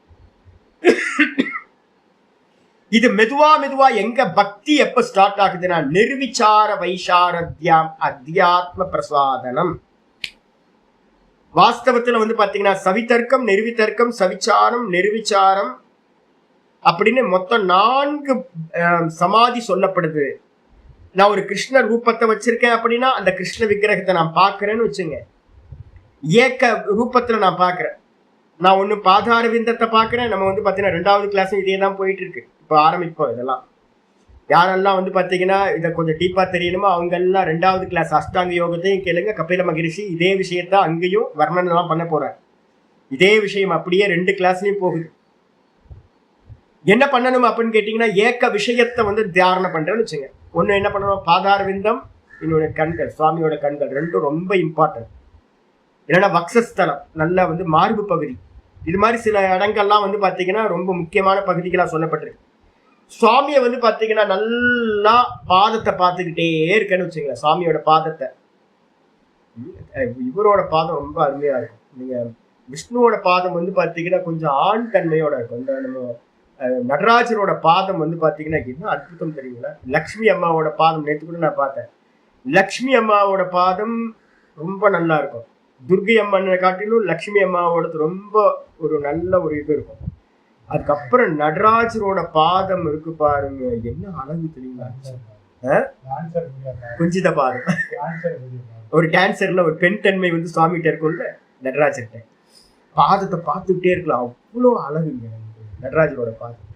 இது மெதுவா மெதுவா எங்க பக்தி எப்ப ஸ்டார்ட் ஆகுதுன்னா நிர்விசார வைசாரத்யாம் அத்தியாத்ம பிரசாதனம். வாஸ்தவத்துல வந்து பாத்தீங்கன்னா சவிதர்க்கம், நிர்விதர்க்கம், சவிச்சாரம், நிர்விச்சாரம் அப்படின்னு மொத்தம் 4 சமாதி சொல்லப்படுது. நான் ஒரு கிருஷ்ண ரூபத்தை வச்சிருக்கேன் அப்படின்னா அந்த கிருஷ்ண விக்கிரகத்தை நான் பாக்குறேன்னு வச்சுங்க, ஏக்க ரூபத்துல நான் பாக்குறேன். நான் ஒண்ணு பாதார விந்தத்தை பாக்குறேன். நம்ம வந்து பாத்தீங்கன்னா 2வது கிளாஸ் இதே தான் போயிட்டு இருக்கு. இப்ப ஆரம்பிப்போம். இதெல்லாம் யாரெல்லாம் வந்து பாத்தீங்கன்னா இதை கொஞ்சம் டீப்பா தெரியணுமோ அவங்க எல்லாம் 2வது கிளாஸ் அஷ்டாங்க யோகத்தையும் கேளுங்க. கபில மகரிஷி இதே விஷயத்த அங்கேயும் வர்ணனை எல்லாம் பண்ண போறார். இதே விஷயம் அப்படியே 2 கிளாஸ்லயும் போகுது. என்ன பண்ணணும் அப்படின்னு கேட்டீங்கன்னா ஏக்க விஷயத்தை வந்து தியாரணை பண்றேன்னு வச்சுங்க. ஒண்ணு என்ன பண்ணணும், பாதார விந்தம், இன்னொன்னு கண்கள், சுவாமியோட கண்கள், ரெண்டும் ரொம்ப இம்பார்ட்டன்ட். இல்லைன்னா வக்ஷஸ்தலம், நல்லா வந்து மார்பு பகுதி, இது மாதிரி சில இடங்கள்லாம் வந்து பாத்தீங்கன்னா ரொம்ப முக்கியமான பகுதிகளா சொல்லப்பட்டிருக்கு. சுவாமியை வந்து பாத்தீங்கன்னா நல்லா பாதத்தை பார்த்துக்கிட்டே இருக்கேன்னு வச்சுங்களேன். சுவாமியோட பாதத்தை, இவரோட பாதம் ரொம்ப அருமையா இருக்கும். நீங்க விஷ்ணுவோட பாதம் வந்து பாத்தீங்கன்னா கொஞ்சம் ஆண் தன்மையோட இருக்கும். இந்த நம்ம நடராஜரோட பாதம் வந்து பாத்தீங்கன்னா என்ன அற்புதம் தெரியுங்களா. லக்ஷ்மி அம்மாவோட பாதம் நேற்று கூட நான் பார்த்தேன். லக்ஷ்மி அம்மாவோட பாதம் ரொம்ப நல்லா இருக்கும். துர்கை அம்மனை காட்டிலும் லக்ஷ்மி அம்மாவோட ரொம்ப ஒரு நல்ல ஒரு இது இருக்கும். அதுக்கப்புறம் நடராஜரோட பாதம் இருக்கு பாருங்க, என்ன அழகு தெரியுங்களா. குஞ்சித பாதம், ஒரு டான்சர்ல ஒரு பெண் தன்மை வந்து சுவாமிகிட்ட இருக்கும்ல, நடராஜர்கிட்ட பாதத்தை பார்த்துக்கிட்டே இருக்கலாம், அவ்வளோ அழகுங்க நடராஜரோட பாதம்.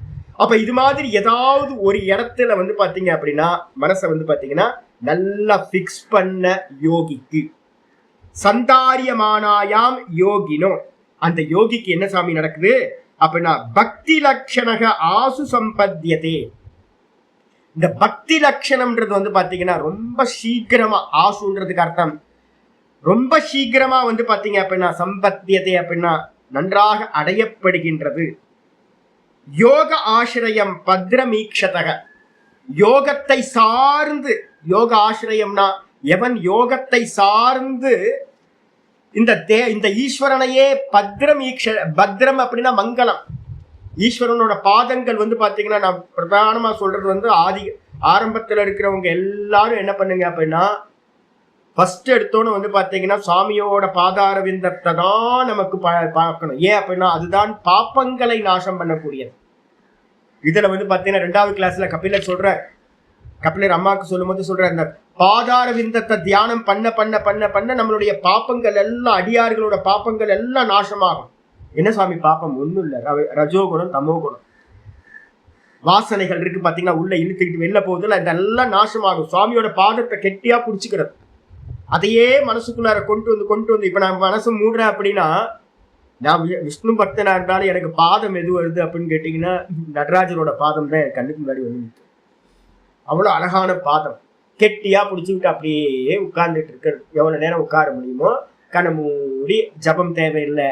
அப்ப இது மாதிரி ஏதாவது ஒரு இடத்துல வந்து பாத்தீங்க அப்படின்னா மனசை வந்து பாத்தீங்கன்னா நல்லா பிக்ஸ் பண்ண யோகிக்கு சந்தாரியமானாயாம் யோகினோ, அந்த யோகிக்கு என்ன சாமி நடக்குது அப்படின்னா பக்தி லட்சணக ஆசு சம்பத்தியதே. இந்த பக்தி லட்சணம்ன்றது வந்து பாத்தீங்கன்னா ரொம்ப சீக்கிரமா, ஆசுன்றதுக்கு அர்த்தம் ரொம்ப சீக்கிரமா வந்து பாத்தீங்க அப்படின்னா சம்பத்தியதே அப்படின்னா நன்றாக அடையப்படுகின்றது. யோக ஆசிரியம் பத்ரமீக்ஷதக, யோகத்தை சார்ந்து, யோக ஆசிரியம்னா எவன் யோகத்தை சார்ந்து இந்த ஈஸ்வரனையே பத்ரம் அப்படின்னா மங்களம். ஈஸ்வரனோட பாதங்கள் வந்து பாத்தீங்கன்னா நான் பிரதானமா சொல்றது வந்து ஆரம்பத்துல இருக்கிறவங்க எல்லாரும் என்ன பண்ணுங்க அப்படின்னா ஃபர்ஸ்ட் எடுத்தோன்னு வந்து பாத்தீங்கன்னா சுவாமியோட பாதார விந்தத்தை தான் நமக்கு பார்க்கணும். ஏன் அப்படின்னா அதுதான் பாப்பங்களை நாசம் பண்ணக்கூடியது. இதுல வந்து பாத்தீங்கன்னா 2வது கிளாஸ்ல கபிலர் சொல்ற, கபிலர் அம்மாவுக்கு சொல்லும் போது சொல்ற, இந்த பாதார விந்தத்தை தியானம் பண்ண பண்ண பண்ண பண்ண நம்மளுடைய பாப்பங்கள் எல்லாம், அடியார்களோட பாப்பங்கள் எல்லாம் நாசமாகும். என்ன சுவாமி பாப்பம்? ஒண்ணும் இல்ல, ரஜோகுணம் தமோகுணம். வாசனைகள் இருக்கு பாத்தீங்கன்னா, உள்ள இழுத்துக்கிட்டு வெளில போகுதுல, இதெல்லாம் நாசமாகும். சுவாமியோட பாதத்தை கெட்டியா பிடிச்சிக்கிறது, அதையே மனசுக்குள்ளார கொண்டு வந்து இப்ப நான் மனசு மூடுறேன் அப்படின்னா, நான் விஷ்ணு பக்தனா இருந்தாலும் எனக்கு பாதம் எது வருது அப்படின்னு கேட்டீங்கன்னா, நடராஜரோட பாதம் தான் என் கண்ணுக்கு முன்னாடி வந்து நிற்கும். அவ்வளவு அழகான பாதம் கெட்டியா பிடிச்சிக்கிட்டு அப்படியே உட்கார்ந்துட்டு இருக்கிறது. எவ்வளவு நேரம் உட்கார முடியுமோ கண்ண மூடி, ஜபம் தேவையில்லை,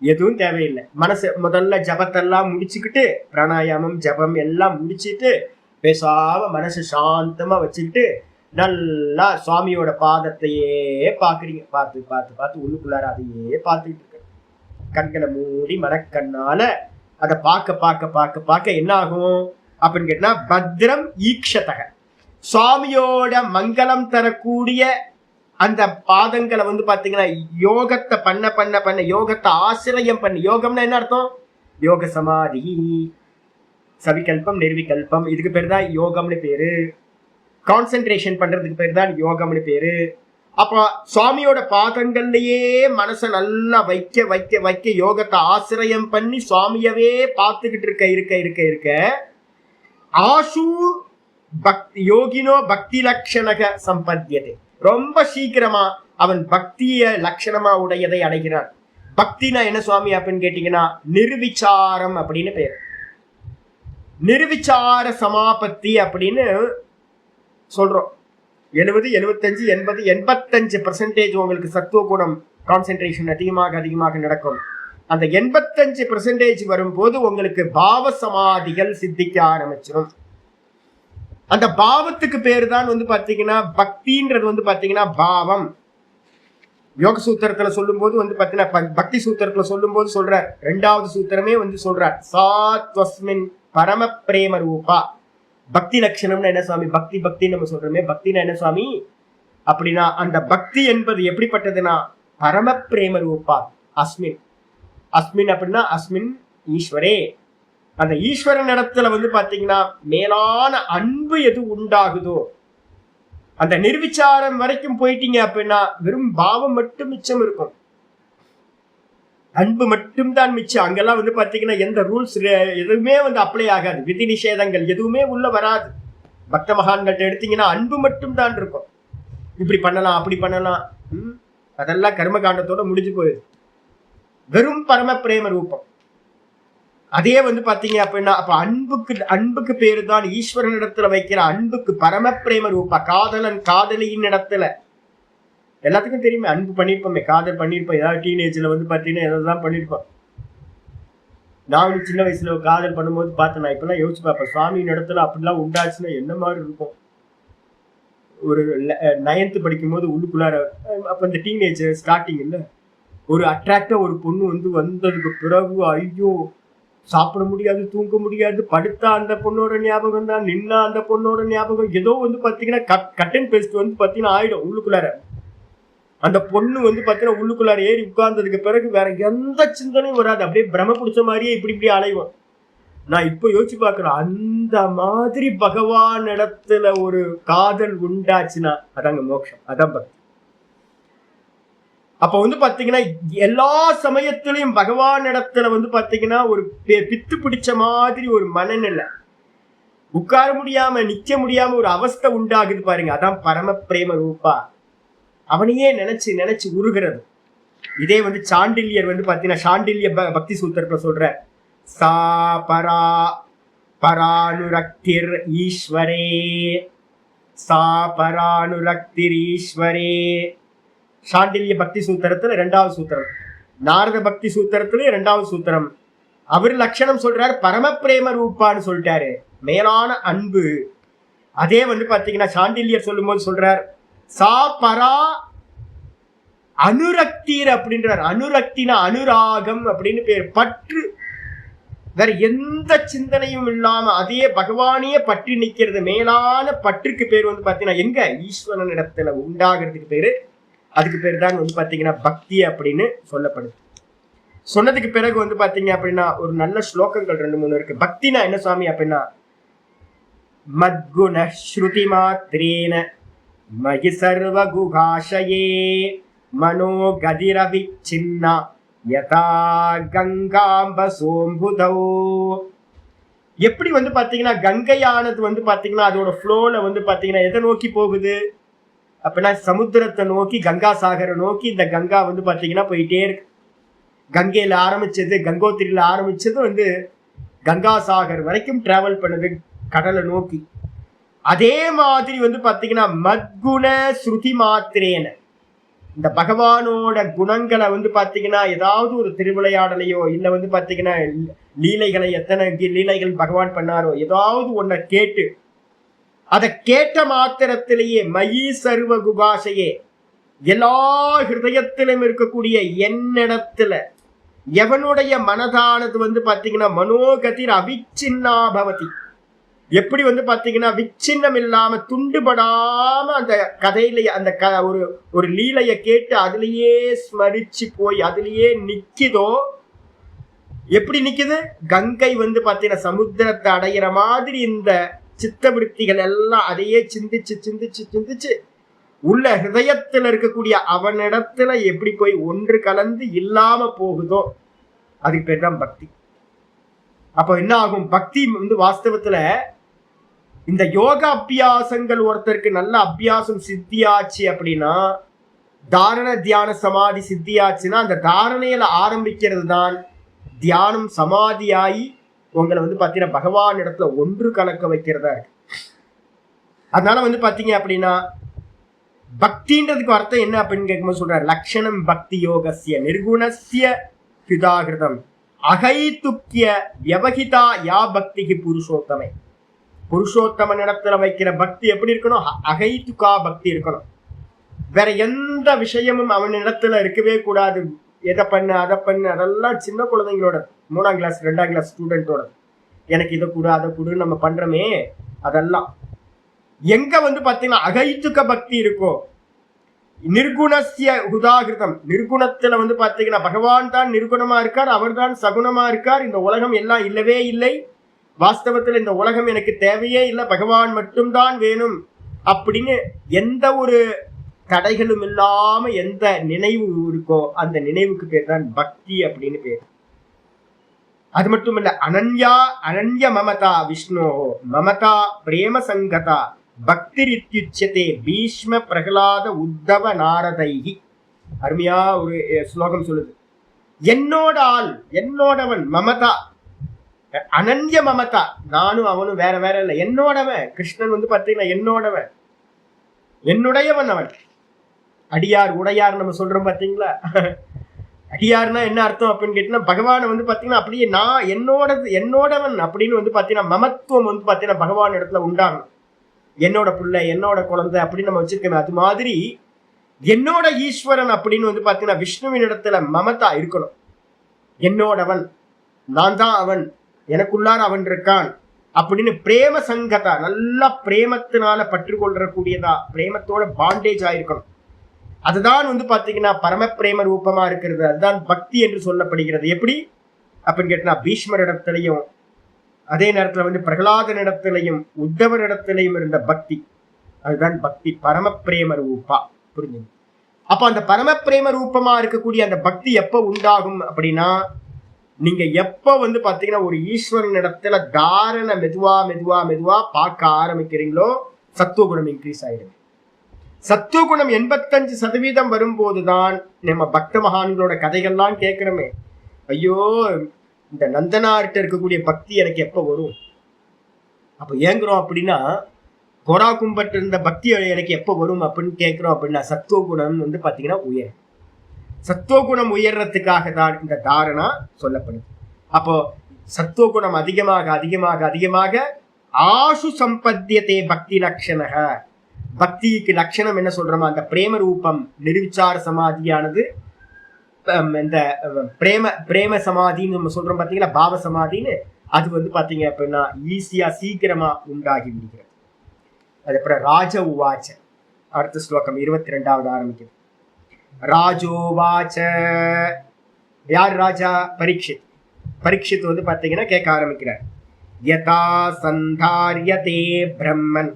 எதுவும் தேவையில்லை. மனசு முதல்ல ஜபத்தெல்லாம் முடிச்சுக்கிட்டு, பிராணாயாமம் ஜபம் எல்லாம் முடிச்சுட்டு, பேசாம மனசு சாந்தமா வச்சுக்கிட்டு நல்லா சுவாமியோட பாதத்தையே பாக்குறீங்க. பார்த்து பார்த்து பார்த்து உள்ளுக்குள்ளார அதையே பார்த்துக்கிட்டு இருக்க, கண்களை மூடி மனக்கண்ணால அதை பார்க்க பார்க்க பார்க்க பார்க்க என்ன ஆகும் அப்படின்னு கேட்டா, பத்ரம் ஈக்ஷதக, சுவாமியோட மங்களம் தரக்கூடிய அந்த பாதங்களை வந்து பாத்தீங்கன்னா யோகத்தை பண்ண பண்ண பண்ண, யோகத்தை ஆசிரியம் பண்ணி, யோகம்னா என்ன அர்த்தம்? யோக சமாதி, சவிகல்பம் நிர்விகல்பம், இதுக்கு பேர் தான் யோகம்னு பேரு. கான்சென்ட்ரேஷன் பண்றதுக்கு பேர் தான் யோகம்னு பேரு. அப்ப சுவாமியோட பாதங்கள்லயே மனசை நல்லா வைக்க வைக்க வைக்க, யோகத்தை ஆசிரியம் பண்ணி சுவாமியவே பார்த்துக்கிட்டு இருக்க ஆசு பக்தி யோகினோ பக்தி லட்சணக சம்பத்தியதே, ரொம்ப சீக்கிரமா அவன் பக்திய லட்சணமா உடையதை அடைகிறான். பக்தினா என்ன சுவாமி அப்படின்னு கேட்டீங்கன்னா, நிர்விச்சாரம் அப்படின்னு பேர். நிர்விச்சார சமாபத்தி அப்படின்னு சொல்றோம். 70, 75, 80, 85% உங்களுக்கு சத்துவ குணம் கான்சென்ட்ரேஷன் அதிகமாக நடக்கும். அந்த 85% வரும்போது உங்களுக்கு பாவ சமாதிகள் சித்திக்க ஆரம்பிச்சிடும். அந்த பாவத்துக்கு பேரு தான் வந்து பாத்தீங்கன்னா பக்தின்றது வந்து பாத்தீங்கன்னா பாவம். யோக சூத்திரத்துல சொல்லும் போது வந்து பாத்தீங்கன்னா, பக்தி சூத்திரத்துல சொல்லும் போது சொல்றார், 2வது சூத்திரமே வந்து சொல்றார், சாத்வஸ்மின் பரம பிரேம ரூபா. பக்தி லட்சணம்னு என்ன சுவாமி? பக்தி நம்ம சொல்றோமே, பக்தினா என்ன சுவாமி அப்படின்னா, அந்த பக்தி என்பது எப்படிப்பட்டதுன்னா பரம பிரேம ரூபா. அஸ்மின் அஸ்மின் அப்படின்னா அஸ்மின் ஈஸ்வரே, அந்த ஈஸ்வரன் இடத்துல வந்து பாத்தீங்கன்னா மேலான அன்பு எது உண்டாகுதோ, அந்த நிர்விச்சாரம் வரைக்கும் போயிட்டீங்க அப்படின்னா வெறும் பாவம் மட்டும் மிச்சம் இருக்கும், அன்பு மட்டும் தான் மிச்சம். அங்கெல்லாம் வந்து பாத்தீங்கன்னா எந்த ரூல்ஸ் எதுவுமே வந்து அப்ளை ஆகாது, விதி நிஷேதங்கள் எதுவுமே உள்ள வராது. பக்த மகான்கள்ட்ட எடுத்தீங்கன்னா அன்பு மட்டும் தான் இருக்கும். இப்படி பண்ணலாம் அப்படி பண்ணலாம், அதெல்லாம் கர்மகாண்டத்தோட முடிஞ்சு போயிடுது. வெறும் பரம பிரேம ரூபம். அதே வந்து பாத்தீங்க அப்படின்னா, அப்ப அன்புக்கு பேரு தான் ஈஸ்வரன் இடத்துல வைக்கிற அன்புக்கு பரம பிரேம ரூபா. காதலன் காதலியின் இடத்துல எல்லாத்துக்கும் தெரியுமே, அன்பு பண்ணிருப்போமே, காதல் பண்ணிருப்போம். ஏதாவது டீனேஜ்ல வந்து பாத்தீங்கன்னா எதாவது பண்ணிருப்போம். நான் சின்ன வயசுல காதல் பண்ணும்போது பார்த்தேன், நான் இப்பெல்லாம் யோசிச்சு பார்ப்பேன், சுவாமியின் இடத்துல அப்படிலாம் உண்டாச்சுன்னா என்ன மாதிரி இருக்கும். ஒரு 9th படிக்கும் போது உள்ளுக்குள்ளார, அப்ப இந்த டீனேஜ் ஸ்டார்டிங் இல்ல, ஒரு அட்ராக்டா ஒரு பொண்ணு வந்து வந்ததுக்கு பிறகு ஐயோ சாப்பிட முடியாது, தூங்க முடியாது, படுத்தா அந்த பொண்ணோட ஞாபகம் தான், நின்னா அந்த பொண்ணோட ஞாபகம், ஏதோ வந்து பாத்தீங்கன்னா கட் அண்ட் பேஸ்ட் வந்து பாத்தீங்கன்னா ஆயிடும் உள்ளுக்குள்ளார. அந்த பொண்ணு வந்து பாத்தீங்கன்னா உள்ளுக்குள்ளார ஏறி உட்கார்ந்ததுக்கு பிறகு வேற எந்த சிந்தனையும் வராது, அப்படியே பிரம பிடிச்ச மாதிரியே இப்படி அலைவோம். நான் இப்ப யோசிச்சு பாக்குறேன், அந்த மாதிரி பகவான் இடத்துல ஒரு காதல் உண்டாச்சுன்னா அதாங்க மோட்சம், அதான் பக்தி. அப்ப வந்து பாத்தீங்கன்னா எல்லா சமயத்திலையும் பகவான் இடத்துல வந்து பாத்தீங்கன்னா ஒரு பித்து பிடிச்ச மாதிரி ஒரு மனநிலை, உட்கார முடியாம நிக்க முடியாம ஒரு அவஸ்தை உண்டாகுது பாருங்க, அதான் பரம பிரேம ரூபா. அவனையே நினைச்சு நினைச்சு உருகிறது. இதே வந்து சாண்டில்யர் வந்து பாத்தீங்கன்னா, சாண்டில்ய பக்தி சூத்திரத்துல சொல்ற, சா பரா பரானுரக்திர் ஈஸ்வரே, சா பரானுரக்திர் ஈஸ்வரே. சாண்டில்ய பக்தி சூத்திரத்துல 2வது சூத்திரம், நாரத பக்தி சூத்திரத்துல 2வது சூத்திரம். அவர் லட்சணம் சொல்றாரு பரம பிரேம ரூபான்னு சொல்லிட்டாரு, மேலான அன்பு. அதே வந்து பாத்தீங்கன்னா சாண்டில்யர் சொல்லும் போது சொல்றார், சா பரா அனுரக்திர் அப்படின்றார். அனுரக்தினா அனுராகம் அப்படின்னு பேர், பற்று, வேற எந்த சிந்தனையும் இல்லாம அதே பகவானையே பற்றி நிக்கிறது. மேலான பற்றுக்கு பேர் வந்து பாத்தீங்கன்னா எங்க? ஈஸ்வரன் இடத்துல உண்டாகிறதுக்கு பேரு, அதுக்கு பேர் தான் வந்து பாத்தீங்கன்னா பக்தி அப்படின்னு சொல்லப்படுது. சொன்னதுக்கு பிறகு வந்து பாத்தீங்க அப்படின்னா ஒரு நல்ல ஸ்லோகங்கள் 2-3 இருக்கு. பக்தினா என்ன சுவாமி அப்படின்னா, மத்குண ஸ்ருதி மாத்ரேன மகி சர்வ குகாஷயே மனோ கதிரவி சின்னா யதா கங்காம்ப சோம்புதோ. எப்படி வந்து பாத்தீங்கன்னா கங்கையானது வந்து பாத்தீங்கன்னா அதோட ஃப்ளோல வந்து பாத்தீங்கன்னா எதை நோக்கி போகுது அப்படின்னா சமுத்திரத்தை நோக்கி, கங்கா சாகரை நோக்கி இந்த கங்கா வந்து பாத்தீங்கன்னா போயிட்டே இருக்கு. கங்கையில ஆரம்பிச்சது, கங்கோத்திரியில ஆரம்பிச்சது வந்து கங்கா சாகர் வரைக்கும் டிராவல் பண்ணுது கடலை நோக்கி. அதே மாதிரி வந்து பாத்தீங்கன்னா மத்குண ஸ்ருதி மாத்திரேன இந்த பகவானோட குணங்களை வந்து பாத்தீங்கன்னா ஏதாவது ஒரு திருவிளையாடலையோ இல்ல வந்து பாத்தீங்கன்னா லீலைகளை, எத்தனை லீலைகள் பகவான் பண்ணாரோ ஏதாவது ஒன்ன கேட்டு அதை கேட்ட மாத்திரத்திலேயே மயி சர்வ குபாஷையே எல்லா ஹிருதயத்திலும் இருக்கக்கூடிய என்னிடத்துல எவனுடைய மனதானது வந்து பாத்தீங்கன்னா மனோகதிர் அவிச்சின்னாபவதி, எப்படி வந்து பாத்தீங்கன்னா விச்சின்னம் இல்லாம துண்டுபடாம அந்த கதையில அந்த ஒரு லீலைய கேட்டு அதுலயே ஸ்மரிச்சு போய் அதுலயே நிக்குதோ, எப்படி நிக்குது? கங்கை வந்து பாத்தீங்கன்னா சமுத்திரத்தை அடையிற மாதிரி இந்த சித்தவிருத்திகள் எல்லாம் அதையே சிந்திச்சு சிந்திச்சு சிந்திச்சு உள்ள ஹிருதயத்துல இருக்கக்கூடிய அவனிடத்துல எப்படி போய் ஒன்று கலந்து இல்லாம போகுதோ அதுக்கு பேர் தான் பக்தி. அப்போ என்ன ஆகும்? பக்தி வந்து வாஸ்தவத்துல இந்த யோகா அபியாசங்கள் ஒருத்தருக்கு நல்ல அபியாசம் சித்தியாச்சு அப்படின்னா, தாரண தியான சமாதி சித்தியாச்சுன்னா அந்த தாரணையில ஆரம்பிக்கிறது தான் தியானம் சமாதியாயி உங்களை வந்து பாத்தீங்கன்னா பகவான் இடத்துல ஒன்று கலக்க வைக்கிறதா இருக்கு. அதனால வந்து பாத்தீங்க அப்படின்னா பக்தின்றதுக்கு அர்த்தம் என்ன அப்படின்னு கேட்கும்போது சொல்றாரு, லட்சணம் பக்தி யோகசிய நிர்குணசிய ஹிருதாகிருதம் அகைத்துக்கிய வியவகிதா யா பக்திக்கு புருஷோத்தமை. புருஷோத்தமன் இடத்துல வைக்கிற பக்தி எப்படி இருக்கணும்? அகைத்துக்கா பக்தி இருக்கணும். வேற எந்த விஷயமும் அவன் இடத்துல இருக்கவே கூடாது. எதை பண்ணு அதை பண்ணு, அதெல்லாம் சின்ன குழந்தைங்களோட 3ஆம் கிளாஸ் 2ஆம் கிளாஸ் ஸ்டூடெண்டோட எனக்கு இதை கொடு அதை கொடுன்னு நம்ம பண்றோமே, அதெல்லாம் எங்க வந்து பாத்தீங்கன்னா அகைத்துக்க பக்தி இருக்கோ, நிர்குணசிய உதாகிருதம், நிர்குணத்துல வந்து பாத்தீங்கன்னா பகவான் தான் நிர்குணமா இருக்கார், அவர் தான் சகுணமா இருக்கார், இந்த உலகம் எல்லாம் இல்லவே இல்லை, வாஸ்தவத்துல இந்த உலகம் எனக்கு தேவையே இல்லை, பகவான் மட்டும்தான் வேணும் அப்படின்னு எந்த ஒரு தடைகளும் இல்லாம எந்த நினைவு இருக்கோ அந்த நினைவுக்கு பேர் தான் பக்தி அப்படின்னு பேர். அது மட்டும் இல்ல, அனன்ய மமதா விஷ்ணோ மமதா பிரேம சங்கதா பக்தி ரித்யுச்சதே பீஷ்ம பிரகலாத உத்தவ நாரதைகி. அருமையா ஒரு ஸ்லோகம் சொல்லுது. என்னோட ஆள், என்னோடவன், மமதா அனன்ய மமதா, நானும் அவனும் வேற வேற இல்லை, என்னோடவன். கிருஷ்ணன் வந்து பாத்தீங்கன்னா என்னோடவன், என்னுடையவன் அவன். அடியார் உடையார் நம்ம சொல்றோம் பாத்தீங்களா? அடியார்னா என்ன அர்த்தம் அப்படின்னு கேட்டீங்கன்னா பகவானை வந்து பாத்தீங்கன்னா அப்படியே நான் என்னோடவன் அப்படின்னு வந்து பாத்தீங்கன்னா மமத்துவம் வந்து பாத்தீங்கன்னா பகவான் இடத்துல உண்டாகணும். என்னோட பிள்ளை, என்னோட குழந்தை அப்படின்னு நம்ம வச்சிருக்கோம். அது மாதிரி என்னோட ஈஸ்வரன் அப்படின்னு வந்து பாத்தீங்கன்னா விஷ்ணுவின் இடத்துல மமதா இருக்கணும். என்னோடவன், நான் தான் அவன், எனக்குள்ளார அவன் இருக்கான் அப்படின்னு பிரேம சங்கதா, நல்லா பிரேமத்தினால பற்றுக்கொள்ளக்கூடியதா, பிரேமத்தோட பாண்டேஜ் ஆயிருக்கணும். அதுதான் வந்து பாத்தீங்கன்னா பரம பிரேம ரூபமா இருக்கிறது. அதுதான் பக்தி என்று சொல்லப்படுகிறது. எப்படி அப்படின்னு கேட்டா பீஷ்மர் இடத்திலையும் அதே நேரத்துல வந்து பிரகலாதன் இடத்திலையும் உத்தவர் இடத்திலையும் இருந்த பக்தி, அதுதான் பக்தி பரம பிரேம ரூபா. புரிஞ்சுங்க? அப்ப அந்த பரம பிரேம ரூபமா இருக்கக்கூடிய அந்த பக்தி எப்ப உண்டாகும் அப்படின்னா, நீங்க எப்ப வந்து பாத்தீங்கன்னா ஒரு ஈஸ்வரன் இடத்துல தாரண மெதுவா மெதுவா மெதுவா பார்க்க ஆரம்பிக்கிறீங்களோ சத்துவகுணம் இன்க்ரீஸ் ஆயிடுது. சத்துவகுணம் 85% வரும்போதுதான் நம்ம பக்த மகான்களோட கதைகள்லாம் கேட்கிறோமே, ஐயோ இந்த நந்தனார்கிட்ட இருக்கக்கூடிய பக்தி எனக்கு எப்ப வரும், அப்ப ஏங்குறோம் அப்படின்னா கோரா கும்பட்டு இருந்த பக்தி எனக்கு எப்ப வரும் அப்படின்னு கேட்கிறோம். அப்படின்னா சத்துவகுணம் வந்து பாத்தீங்கன்னா உயரும். சத்துவகுணம் உயர்றதுக்காக தான் இந்த தாரணா சொல்லப்படுது. அப்போ சத்துவகுணம் அதிகமாக அதிகமாக அதிகமாக ஆசு சம்பத்தியத்தை பக்தி லட்சணக, பக்திக்கு லட்சணம் என்ன சொல்றோமோ அந்த பிரேம ரூபம் நிர்விச்சார சமாதியானது, இந்த பிரேம சமாதின்னு நம்ம சொல்றோம் பாத்தீங்களா, பாவ சமாதின்னு, அது வந்து பாத்தீங்க அப்படின்னா ஈஸியா சீக்கிரமா உண்டாகி விடுகிறது. அதுக்கப்புறம் ராஜ உவாச்ச, அடுத்த ஸ்லோகம் 22வது ஆரம்பிக்குது. ராஜோவாச்ச, யார் ராஜா? பரீட்சித். பரீட்சித் வந்து பாத்தீங்கன்னா கேட்க ஆரம்பிக்கிறார். யதா சந்தாரியதே பிரம்மன்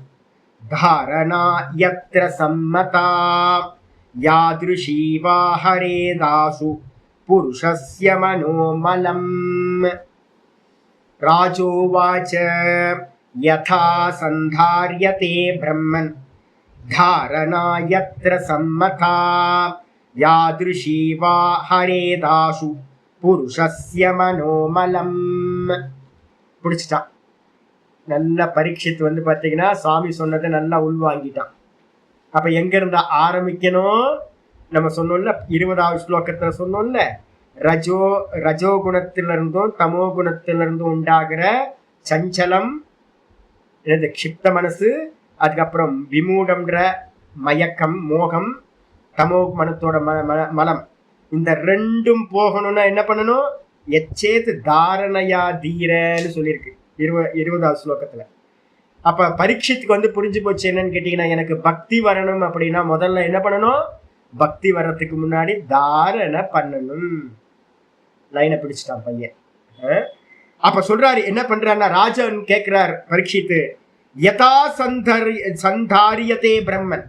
தாரணா யத்ர சம்மதா யாத்ருஷீ வா ஹரேதாசு புருஷஸ்ய மனோமலம். ராஜோவாச்ச யதா சந்தார்யதே பிரம்மன் தாரணா யத்ர சம்மதா யாத்ருஷீ வா ஹரேதாசு புருஷஸ்ய மனோமலம். பிடிச்சிட்டான். நல்ல பரீட்சித் வந்து பார்த்தீங்கன்னா சுவாமி சொன்னதை நல்லா உள்வாங்கிட்டான். அப்ப எங்க இருந்தா ஆரம்பிக்கணும்? நம்ம சொன்னோம்ல 20வது ஸ்லோகத்துல சொன்னோம்ல, ரஜோ குணத்திலிருந்தும் தமோ குணத்திலிருந்தும் உண்டாகிற சஞ்சலம், க்ஷிப்த மனசு, அதுக்கப்புறம் விமூடம்ன்ற மயக்கம், மோகம், தமோ மனத்தோட மலம், இந்த ரெண்டும் போகணும்னா என்ன பண்ணணும்? எச்சேத்து தாரணையா தீரன்னு சொல்லியிருக்கு 20வது ஸ்லோகத்துல. அப்ப பரீட்சித்துக்கு வந்து புரிஞ்சு போச்சு என்னன்னு கேட்டீங்கன்னா, எனக்கு பக்தி வரணும் அப்படின்னா முதல்ல என்ன பண்ணணும்? பக்தி வர்றதுக்கு முன்னாடி தாரணை பண்ணணும். லைனை பிடிச்சிட்டான் பையன். அப்ப சொல்றாரு, என்ன பண்றாருன்னா, ராஜன் கேட்கிறார் பரீட்சித்து, யதா சந்தாரியதே பிரம்மன்,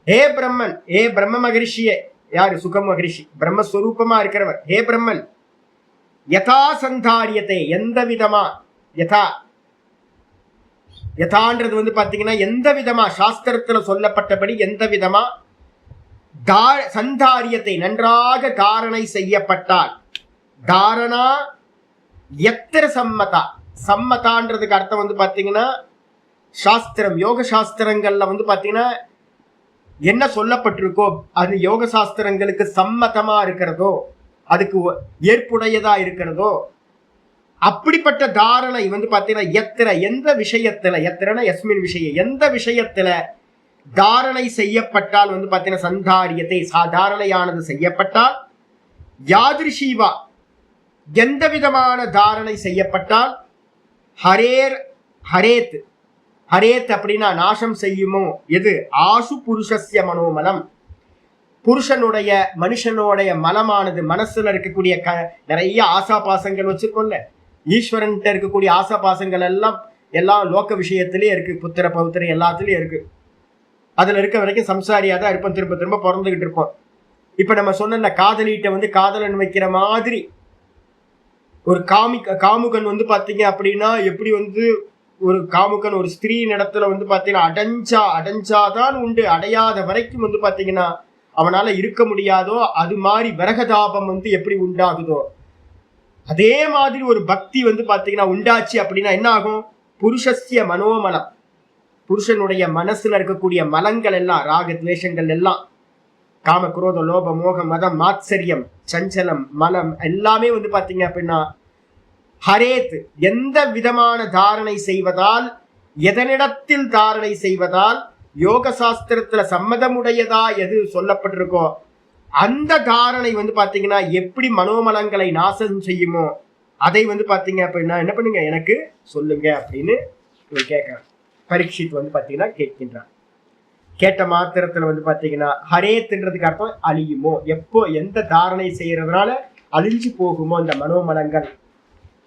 ஹே பிரம்மன், ஹே பிரம்ம மகரிஷியே, யாரு? சுக மகரிஷி, பிரம்மஸ்வரூபமா இருக்கிறவர். ஹே பிரம்மன், யதா சந்தாரியத்தை, எந்த விதமா, யதா யதான்றது வந்து பாத்தீங்கன்னா எந்த விதமா, சாஸ்திரத்துல சொல்லப்பட்டபடி எந்த விதமா சந்தாரியத்தை நன்றாக தாரணை செய்யப்பட்டால், தாரணா எத்திர சம்மதா, சம்மதான்றதுக்கு அர்த்தம் வந்து பாத்தீங்கன்னா சாஸ்திரம், யோக சாஸ்திரங்கள்ல வந்து பாத்தீங்கன்னா என்ன சொல்லப்பட்டிருக்கோ அது யோக சாஸ்திரங்களுக்கு சம்மதமா இருக்கிறதோ, அதுக்கு ஏற்புடையதா இருக்கிறதோ, அப்படிப்பட்ட தாரணை வந்து பாத்தீங்கன்னா எத்திர, எந்த விஷயத்துல, எத்திரனா எஸ்மின் விஷயம், எந்த விஷயத்துல தாரணை செய்யப்பட்டால் வந்து பாத்தீங்கன்னா சந்தாரியத்தை, சாதாரணையானது செய்யப்பட்டால், யாதிருஷீவா, எந்த விதமான தாரணை செய்யப்பட்டால், ஹரேத், ஹரேத் அப்படின்னா நாசம் செய்யுமோ எது? ஆசு புருஷஸ்ய மனோமலம், புருஷனுடைய மனுஷனுடைய மலமானது, மனசுல இருக்கக்கூடிய நிறைய ஆசா பாசங்கள் வச்சுக்கொள்ள, ஈஸ்வரன்கிட்ட இருக்கக்கூடிய ஆசா பாசங்கள் எல்லாம் லோக விஷயத்திலேயே இருக்கு, புத்திர பௌத்திரம் எல்லாத்துலயும் இருக்கு. அதுல இருக்க வரைக்கும் சம்சாரியா தான் இருப்போம், திரும்ப திரும்ப பிறந்துகிட்டு இருப்போம். இப்ப நம்ம சொன்ன காதலிட்ட வந்து காதலன் வைக்கிற மாதிரி ஒரு காமுகன் வந்து பாத்தீங்க அப்படின்னா, எப்படி வந்து ஒரு காமுகன் ஒரு ஸ்திரீ இடத்துல வந்து பாத்தீங்கன்னா அடைஞ்சாதான் உண்டு, அடையாத வரைக்கும் வந்து பாத்தீங்கன்னா அவனால இருக்க முடியாதோ, அது மாதிரி விரகதாபம் வந்து எப்படி உண்டாகுதோ, அதே மாதிரி ஒரு பக்தி வந்து பாத்தீங்கன்னா உண்டாச்சு அப்படின்னா என்ன ஆகும்? புருஷஸ்ய மனோமலம், புருஷனுடைய மனசுல இருக்கக்கூடிய மலங்கள் எல்லாம், ராக துவேஷங்கள் எல்லாம், காம குரோத லோப மோக மதம் மாத்சரியம் சஞ்சலம் மலம் எல்லாமே வந்து பாத்தீங்க அப்படின்னா ஹரேத், எந்த விதமான தாரணை செய்வதால், எதனிடத்தில் தாரணை செய்வதால் யோக சாஸ்திரத்துல சம்மதமுடையதா எது சொல்லப்பட்டிருக்கோ அந்த தாரணை வந்து பாத்தீங்கன்னா எப்படி மனோமலங்களை நாசம் செய்யுமோ அதை வந்து பாத்தீங்க அப்படின்னா என்ன பண்ணுங்க, எனக்கு சொல்லுங்க அப்படின்னு கேட்கிறான். பரீட்சித் வந்து பாத்தீங்கன்னா கேட்கின்றான். கேட்ட மாத்திரத்துல வந்து பாத்தீங்கன்னா ஹரேத்ன்றதுக்கு அர்த்தம் அழியுமோ, எப்போ எந்த தாரணை செய்யறதுனால அழிஞ்சு போகுமோ இந்த மனோமலங்கள்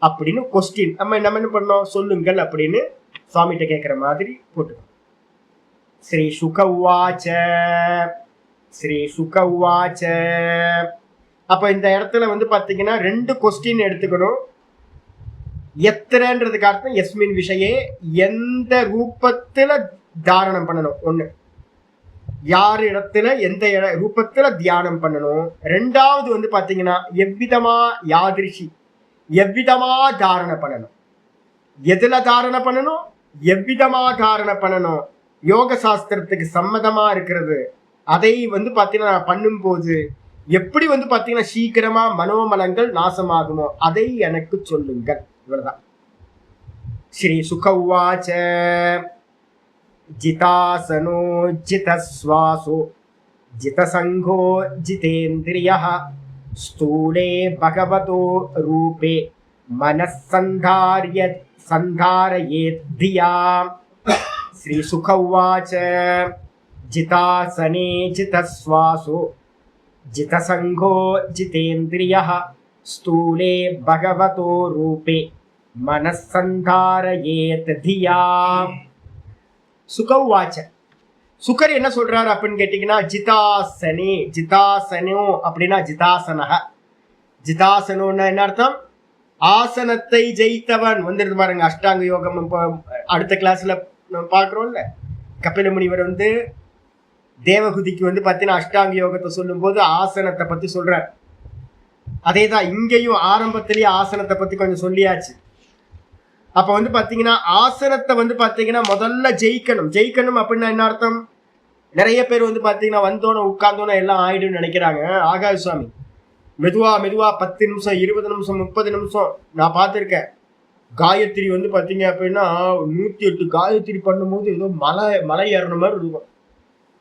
அப்படின்னு கொஸ்டின். நம்ம என்ன பண்ணோம்? சொல்லுங்கள் அப்படின்னு சுவாமிகிட்ட கேட்கிற மாதிரி போட்டுக்கோம். ஸ்ரீ சுக உவாச்ச, ஸ்ரீ சுக உவாச்ச. அப்ப இந்த இடத்துல வந்து பாத்தீங்கன்னா 2 கொஸ்டின் எடுத்துக்கணும். எத்திரன்றதுக்கு அர்த்தம் எஸ்மின் விஷயே, எந்த ரூபத்துல தாரணம் பண்ணணும், ஒண்ணு. யார் இடத்துல எந்த ரூபத்துல தியானம் பண்ணணும். 2வது வந்து பாத்தீங்கன்னா எவ்விதமா, யாதிருஷி, எவ்விதமா தாரணை பண்ணணும், எதுல தாரணை பண்ணணும், எவ்விதமா தாரணை பண்ணணும், யோக சாஸ்திரத்துக்கு சம்மதமா இருக்கிறது, அதை வந்து பாத்தீங்கன்னா பண்ணும்போது எப்படி வந்து பாத்தீங்கன்னா சீக்கிரமா மனோமலங்கள் நாசமாகுமோ அதை எனக்கு சொல்லுங்கள். இவ்வளவுதான். ஸ்ரீ சுக உவாச்ச ஜிதாசனோ ஜிதஸ்வாசோ ஜிதசங்கோ ஜிதேந்திரியः ஸ்தூலே பகவதோ ரூபே மனசந்தாரயேத் தியா. ஸ்ரீ சுக உவாச்ச ஜிதாசனே ஜிதஸ்வாசோ ஜிதசங்கோ ஜிதேந்திரியः ஸ்தூலே பகவதோ ரூபே மனசந்தாரயேத் தியா. சுக உவாச்ச. சுகர் என்ன சொல்றாரு அப்படின்னு கேட்டீங்கன்னா, ஜிதாசனே, ஜிதாசனோ அப்படின்னா ஜிதாசனக. ஜிதாசனோன்னா என்ன அர்த்தம்? ஆசனத்தை ஜெயித்தவன் வந்துருது பாருங்க. அஷ்டாங்க யோகம் அடுத்த கிளாஸ்ல நம்ம பாக்குறோம்ல. கபில முனிவர் வந்து தேவகுதிக்கு வந்து பாத்தீங்கன்னா அஷ்டாங்க யோகத்தை சொல்லும் போது ஆசனத்தை பத்தி சொல்ற. அதேதான் இங்கேயும் ஆரம்பத்திலேயே ஆசனத்தை பத்தி கொஞ்சம் சொல்லியாச்சு. அப்ப வந்து பாத்தீங்கன்னா ஆசனத்தை வந்து பாத்தீங்கன்னா முதல்ல ஜெயிக்கணும் அப்படின்னா என்ன அர்த்தம்? நிறைய பேர் வந்து பாத்தீங்கன்னா வந்தோன்னு உட்கார்ந்தோன்னு எல்லாம் ஆயிடும்னு நினைக்கிறாங்க. ஆகாய சுவாமி மெதுவா 10 நிமிஷம் 20 நிமிஷம் 30 நிமிஷம் நான் பார்த்துருக்கேன். காயத்ரி வந்து பாத்தீங்க அப்படின்னா 108 காயத்ரி பண்ணும்போது ஏதோ மலை ஏறின மாதிரி இருக்கும்.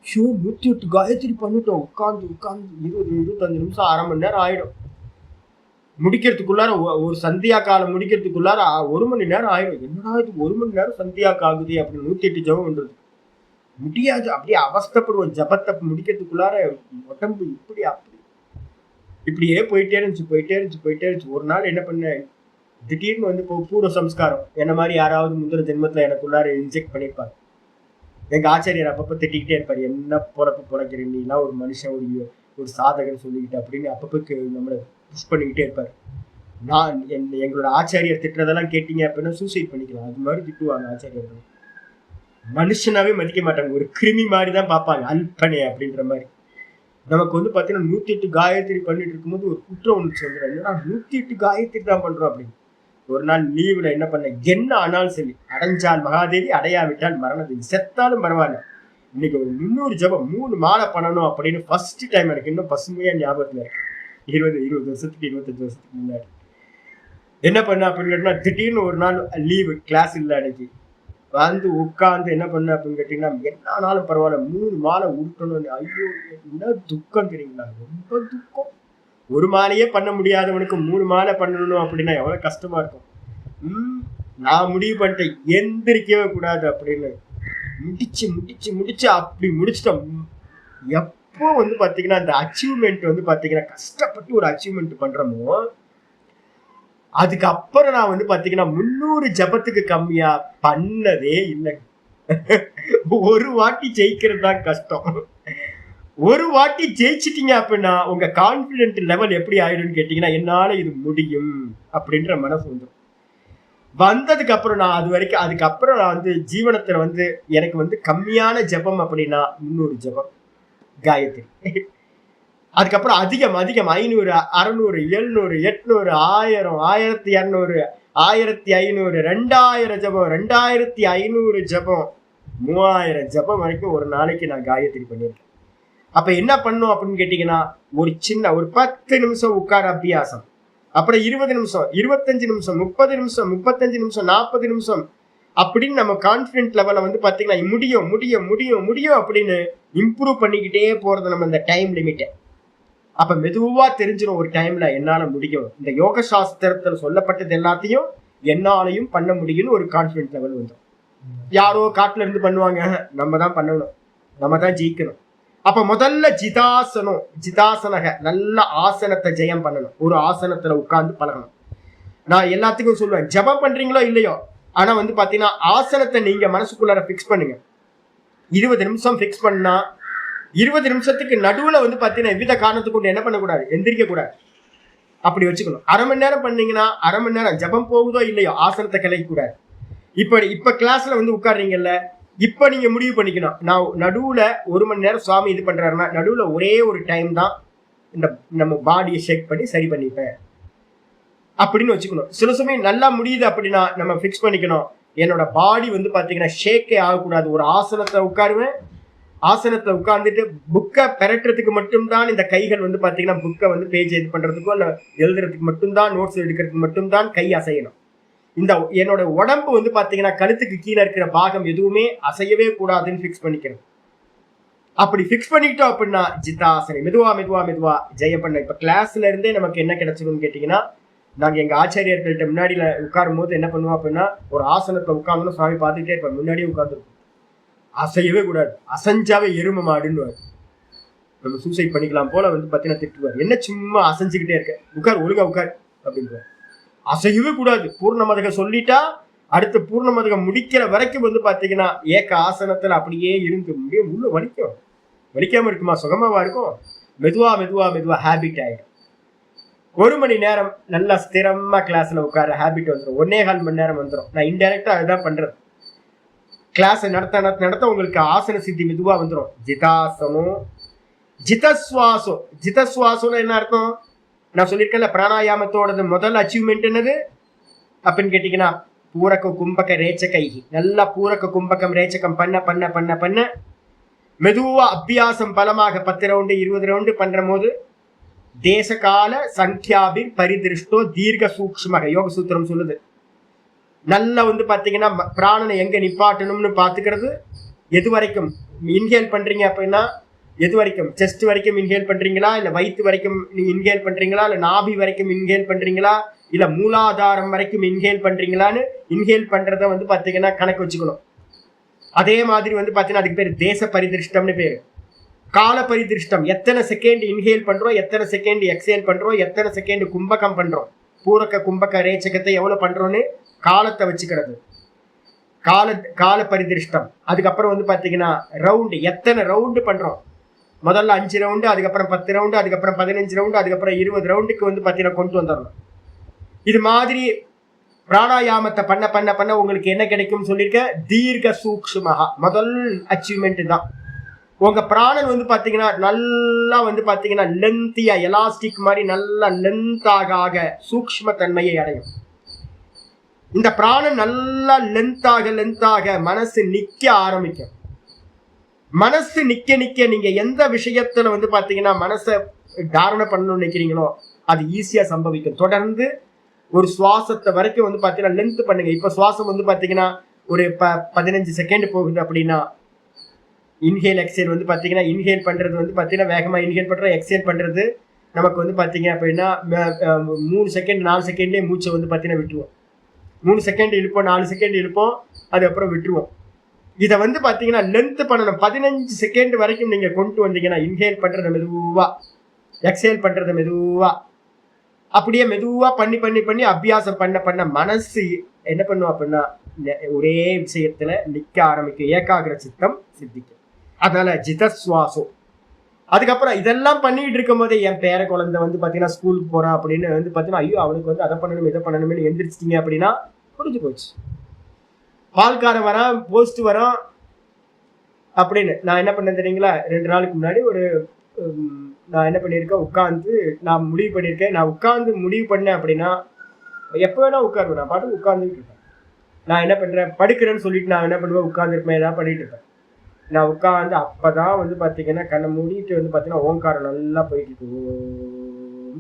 108 காயத்ரி பண்ணிட்டோம் உட்காந்து 20-25 நிமிஷம், அரை மணி நேரம் ஆயிடும். முடிக்கிறதுக்குள்ளார ஒரு சந்தியா காலம் முடிக்கிறதுக்குள்ளார 1 மணி நேரம் ஆயிடும். என்னடா இது 1 மணி நேரம் சந்தியாக்கு ஆகுது அப்படின்னு 108 ஜபம் பண்றது முடியாது. அப்படியே அவஸ்தப்படுவோம். ஜபத்தை முடிக்கிறதுக்குள்ளார உடம்பு இப்படியே போயிட்டே இருந்துச்சு. ஒரு நாள் என்ன பண்ணேன், திடீர்னு வந்து பூர்வ சம்ஸ்காரம் என்ன மாதிரி யாராவது முந்திர ஜென்மத்துல எனக்குள்ளார இன்ஜெக்ட் பண்ணிருப்பாரு. எங்க ஆச்சாரியர் அப்பப்ப திட்டிக்கிட்டே இருப்பாரு, என்ன பிறக்கிற நீலாம் ஒரு மனுஷன் ஒரு சாதகன் சொல்லிக்கிட்டு அப்படின்னு அப்பப்ப நம்மளை புஷ் பண்ணிக்கிட்டே இருப்பாரு. நான் எங்களோட ஆச்சாரியர் திட்டுறதெல்லாம் கேட்டீங்க அப்படின்னா சூசைட் பண்ணிக்கலாம். அது மாதிரி திட்டுவாங்க ஆச்சாரியர்கள். மனுஷனாவே மதிக்க மாட்டாங்க, ஒரு கிருமி மாதிரி தான் பார்ப்பாங்க, அல்பனே அப்படின்ற மாதிரி. நமக்கு வந்து பாத்தீங்கன்னா 108 காயத்ரி பண்ணிட்டு இருக்கும்போது ஒரு குற்றம் ஒன்று வந்துடும். என்னன்னா 108 காயத்ரி தான் பண்றோம் அப்படின்னு. ஒரு நாள் லீவுல என்ன பண்ண, என்ன ஆனாலும் சரி, அடைஞ்சால் மகாதேவி அடையாவிட்டால் மரணதேவி, செத்தாலும் பரவாயில்ல, இன்னைக்கு ஒரு 300 ஜபம் 3 மாலை பண்ணணும் அப்படின்னு ஃபர்ஸ்ட் டைம் எனக்கு இன்னும் பசுமையா ஞாபகத்துல இருக்கு. 20 வருஷத்துக்கு 25 வருஷத்துக்கு முன்னாடி என்ன பண்ண அப்படின்னு திடீர்னு ஒரு நாள் லீவு, கிளாஸ் இல்லை அன்னைக்கு, வந்து உட்காந்து என்ன பண்ண அப்படின்னு கேட்டீங்கன்னா என்ன ஆனாலும் பரவாயில்ல 3 மாலை உருட்டணும். ஐயோ என்ன துக்கம் தெரியுங்களா, ரொம்ப துக்கம். ஒரு மாலையே பண்ண முடியாதவனுக்கு 3 மாலை பண்ணணும் அப்படின்னா எவ்வளவு கஷ்டமா இருக்கும். நான் முடிவு பண்ணிட்டேன் எந்திரிக்கவே கூடாது அப்படின்னு. முடிச்சு அப்படி முடிச்சிட்டோம். எப்போ வந்து பாத்தீங்கன்னா அந்த அச்சீவ்மெண்ட் வந்து பாத்தீங்கன்னா கஷ்டப்பட்டு ஒரு அச்சீவ்மெண்ட் பண்றோமோ அதுக்கப்புறம் நான் வந்து பாத்தீங்கன்னா 300 ஜபத்துக்கு கம்மியா பண்ணதே இல்லை. ஒரு வாட்டி ஜெயிக்கிறது தான் கஷ்டம். ஒரு வாட்டி ஜெயிச்சிட்டீங்க அப்படின்னா உங்க கான்பிடென்ட் லெவல் எப்படி ஆயிடும்னு கேட்டீங்கன்னா என்னால இது முடியும் அப்படின்ற மனசு வந்துடும். வந்ததுக்கு அப்புறம் நான் அதுக்கப்புறம் நான் வந்து ஜீவனத்துல வந்து எனக்கு வந்து கம்மியான ஜபம் அப்படின்னா 300 ஜபம் காயத்ரி. அதுக்கப்புறம் அதிகம் 500 600 700 800 1000 1200 1500 2000 ஜபம் 2500 ஜபம் 3000 ஜபம் வரைக்கும் ஒரு நாளைக்கு நான் காயத்ரி பண்ணியிருக்கேன். அப்ப என்ன பண்ணும் அப்படின்னு கேட்டீங்கன்னா ஒரு 10 நிமிஷம் உட்கார அபியாசம், அப்புறம் 20 நிமிஷம் 25 நிமிஷம் 30 நிமிஷம் 35 நிமிஷம் 40 நிமிஷம் அப்படின்னு நம்ம கான்பிடன்ட் லெவல வந்து பாத்தீங்கன்னா முடியும் அப்படின்னு இம்ப்ரூவ் பண்ணிக்கிட்டே போறது நம்ம இந்த டைம் லிமிட்டை. அப்ப மெதுவா தெரிஞ்சிடும் ஒரு டைம்ல என்னால முடியும், இந்த யோக சாஸ்திரத்துல சொல்லப்பட்டது எல்லாத்தையும் என்னாலையும் பண்ண முடியும்னு ஒரு கான்பிடன்ட் லெவல் வந்துடும். யாரோ காட்டுல இருந்து பண்ணுவாங்க, நம்ம தான் பண்ணணும், நம்ம தான் ஜெயிக்கணும். அப்ப முதல்ல ஜிதாசனக நல்ல ஆசனத்தை ஜெயம் பண்ணணும். ஒரு ஆசனத்துல உட்கார்ந்து பழகணும். நான் எல்லாத்துக்கும் சொல்லுவேன், ஜபம் பண்றீங்களோ இல்லையோ, ஆனா வந்து பாத்தீங்கன்னா ஆசனத்தை நீங்க மனசுக்குள்ளார பிக்ஸ் பண்ணுங்க. 20 நிமிஷம் பிக்ஸ் பண்ணா 20 நிமிஷத்துக்கு நடுவுல வந்து பாத்தீங்கன்னா எவ்வித காரணத்துக்கு கொண்டு என்ன பண்ணக்கூடாது, எந்திரிக்க கூடாது, அப்படி வச்சுக்கணும். அரை மணி நேரம் பண்ணீங்கன்னா அரை மணி நேரம் ஜபம் போகுதோ இல்லையோ ஆசனத்தை கிளைக்க கூடாது. இப்ப கிளாஸ்ல வந்து உட்கார்றீங்கல்ல, இப்ப நீங்க முடிவு பண்ணிக்கணும், நான் நடுவுல 1 மணி நேரம் சுவாமி இது பண்றாருன்னா நடுவுல ஒரே ஒரு டைம் தான் இந்த நம்ம பாடியை ஷேக் பண்ணி சரி பண்ணிப்பேன் அப்படின்னு வச்சுக்கணும். சில சமயம் நல்லா முடியுது அப்படின்னா நம்ம பிக்ஸ் பண்ணிக்கணும், என்னோட பாடி வந்து பாத்தீங்கன்னா ஷேக்கே ஆகக்கூடாது. ஒரு ஆசனத்தை உட்காருவேன், ஆசனத்தை உட்கார்ந்துட்டு புக்கை பெறட்டுறதுக்கு மட்டும்தான் இந்த கைகள் வந்து பாத்தீங்கன்னா புக்கை வந்து பேஜ் இது பண்றதுக்கோ இல்ல எழுதுறதுக்கு மட்டும்தான், நோட்ஸ் எடுக்கிறதுக்கு மட்டும்தான் கை அசையணும். இந்த என்னோட உடம்பு வந்து பாத்தீங்கன்னா கழுத்துக்கு கீழே இருக்கிற பாகம் எதுவுமே அசையவே கூடாதுன்னு பிக்ஸ் பண்ணிக்கிறோம். அப்படி பிக்ஸ் பண்ணிக்கிட்டோம் அப்படின்னா ஜிதாசனை மெதுவா ஜெயம் பண்ண. இப்ப கிளாஸ்ல இருந்தே நமக்கு என்ன கிடைச்சிடும்னு கேட்டீங்கன்னா, நாங்க எங்க ஆச்சாரியர்கள்ட்ட முன்னாடியில உட்காரும் போது என்ன பண்ணுவோம் அப்படின்னா, ஒரு ஆசனத்தை உட்கார்ந்து சுவாமி பார்த்துட்டே இருப்பேன், முன்னாடியே உட்கார்ந்துருக்கும், அசையவே கூடாது, அசைஞ்சாவே எரும மாடுன்னு நம்ம சூசைட் பண்ணிக்கலாம் போல வந்து பாத்தீங்கன்னா திட்டுவார், என்ன சும்மா அசைஞ்சுக்கிட்டே இருக்க, உட்கார் ஒழுங்கா உட்கார் அப்படின்னு. அசையவே கூடாது. பூர்ணமதக சொல்லிட்டா அடுத்த பூர்ணமதகம் முடிக்கிற வரைக்கும் வந்து பாத்தீங்கன்னா ஏக ஆசனத்துல அப்படியே இருந்து உள்ள வலிக்காம இருக்குமா, சுகமாவா இருக்கும். மெதுவா ஹேபிட் ஆயிடும். 1 மணி நேரம் நல்லா ஸ்திரமா கிளாஸ்ல உட்கார ஹேபிட் வந்துடும். 1.25 மணி நேரம் வந்துடும். நான் இன்டைரக்டா அதுதான் பண்றது. கிளாஸ் நடத்த உங்களுக்கு ஆசன சித்தி மெதுவா வந்துடும். ஜிதாசனம், ஜிதஸ்வாசம். ஜிதஸ்வாசம் என்ன அர்த்தம்? நான் சொல்லியிருக்கேன்ல, பிராணாயாமத்தோட முதல் அச்சீவ்மெண்ட் என்னது அப்படின்னு கேட்டீங்கன்னா, பூரக கும்பக ரேச்சகைகி. நல்லா பூரக கும்பகம் ரேச்சகம் பண்ண பண்ண பண்ண பண்ண மெதுவா அபியாசம் பலமாக 10 ரவுண்டு 20 ரவுண்டு பண்ற போது தேசகால சங்கியாபி பரிதிருஷ்டோ தீர்க்க சூக்ஷ்மக யோக சூத்திரம் சொல்லுது. நல்லா பாத்தீங்கன்னா பிராணனை எங்க நிப்பாட்டணும்னு பாத்துக்கிறது. எது வரைக்கும் இன்ஹேல் பண்றீங்க அப்படின்னா, எது வரைக்கும் செஸ்ட் வரைக்கும் இன்ஹேல் பண்றீங்களா, இல்ல வயிற்று வரைக்கும் இன்ஹேல் பண்றீங்களா, இல்ல நாபி வரைக்கும் இன்ஹேல் பண்றீங்களா, இல்ல மூலாதாரம் வரைக்கும் இன்ஹேல் பண்றீங்களான்னு இன்ஹேல் பண்றத பாத்தீங்கன்னா கணக்கு வச்சுக்கணும். அதே மாதிரி பாத்தீங்கன்னா அதுக்கு பேர் தேச பரிதிருஷ்டம்னு பேரு. கால பரிதிருஷ்டம், எத்தனை செகண்ட் இன்ஹேல் பண்றோம், எத்தனை செகண்ட் எக்ஸேல் பண்றோம், எத்தனை செகண்ட் கும்பகம் பண்றோம், பூரக கும்பக ரேச்சகத்தை எவ்வளவு பண்றோம்னு காலத்தை வச்சுக்கிறது. கால பரிதிருஷ்டம். அதுக்கப்புறம் பாத்தீங்கன்னா ரவுண்டு, எத்தனை ரவுண்டு பண்றோம். முதல்ல 5 ரவுண்டு, அதுக்கப்புறம் 10 ரவுண்டு, அதுக்கப்புறம் 15 ரவுண்டு, அதுக்கப்புறம் 20 ரவுண்டுக்கு பாத்தீங்கன்னா கொண்டு வந்துடணும். இது மாதிரி பிராணாயாமத்தை பண்ண பண்ண பண்ண உங்களுக்கு என்ன கிடைக்கும் சொல்லியிருக்க, தீர்க்க சூக்ஷ்மஹா. முதல் அச்சீவ்மெண்ட் தான். உங்க பிராணன் பாத்தீங்கன்னா நல்லா பாத்தீங்கன்னா லென்த்தியா, எலாஸ்டிக் மாதிரி நல்லா லென்த்தாக சூக்ஷ்ம தன்மையை அடையும். இந்த பிராணன் நல்லா லென்த்தாக மனசு நிக்க ஆரம்பிக்கும். மனசு நிக்க நிக்க நீங்க எந்த விஷயத்துல பாத்தீங்கன்னா மனசை தாரணை பண்ணணும்னு நினைக்கிறீங்களோ அது ஈஸியா சம்பவிக்கும். தொடர்ந்து ஒரு சுவாசத்தை வரைக்கும் பாத்தீங்கன்னா லென்த் பண்ணுங்க. இப்ப சுவாசம் பாத்தீங்கன்னா ஒரு 15 செகண்ட் போகுது அப்படின்னா, இன்ஹேல் எக்ஸேல் பாத்தீங்கன்னா இன்ஹேல் பண்றது பாத்தீங்கன்னா வேகமா இன்ஹேல் பண்றோம், எக்ஸேல் பண்றது நமக்கு பாத்தீங்க அப்படின்னா 3 செகண்ட் 4 செகண்ட்லயே மூச்சை பாத்தீங்கன்னா விட்டுருவோம். 3 செகண்ட் இழுப்போம், 4 செகண்ட் இழுப்போம், அதுக்கப்புறம் விட்டுருவோம். இதை பாத்தீங்கன்னா லென்த் பண்ணணும். 15 செகண்ட் வரைக்கும் நீங்க கொண்டு வந்தீங்கன்னா இன்ஹேல் பண்றதை மெதுவா, எக்ஸேல் பண்றதை மெதுவா, அப்படியே மெதுவா பண்ணி பண்ணி பண்ணி அபியாசம் பண்ண பண்ண மனசு என்ன பண்ணும் அப்படின்னா ஒரே விஷயத்துல நிக்க ஆரம்பிக்கும். ஏகாகிர சித்தம் சித்திக்கும். அதனால ஜிதஸ்வாசம். அதுக்கப்புறம் இதெல்லாம் பண்ணிட்டு இருக்கும் போதே என் பேர குழந்தை பாத்தீங்கன்னா ஸ்கூலுக்கு போறான் அப்படின்னு பாத்தீங்கன்னா, ஐயோ அவனுக்கு அதை பண்ணணும் இதை பண்ணணும்னு எந்திரிச்சிட்டீங்க அப்படின்னா புரிஞ்சு போச்சு. பால்காரன் வரான், போஸ்ட் வரான் அப்படின்னு. நான் என்ன பண்ணேன் தெரியுங்களா, 2 நாளுக்கு முன்னாடி நான் என்ன பண்ணியிருக்கேன், உட்காந்து நான் முடிவு பண்ணியிருக்கேன். நான் உட்காந்து முடிவு பண்ணேன் அப்படின்னா எப்போ வேணா உட்காருவேன். நான் பாட்டு உட்காந்துட்டு இருப்பேன். நான் என்ன பண்றேன், படுக்கிறேன்னு சொல்லிட்டு நான் என்ன பண்ணுவேன், உட்காந்துருப்பேன், ஏதாவது பண்ணிட்டு இருப்பேன். நான் உட்காந்து அப்பதான் பாத்தீங்கன்னா கண்ணை மூடிட்டு பாத்தீங்கன்னா ஓங்காரம் நல்லா போயிட்டு இருக்கு,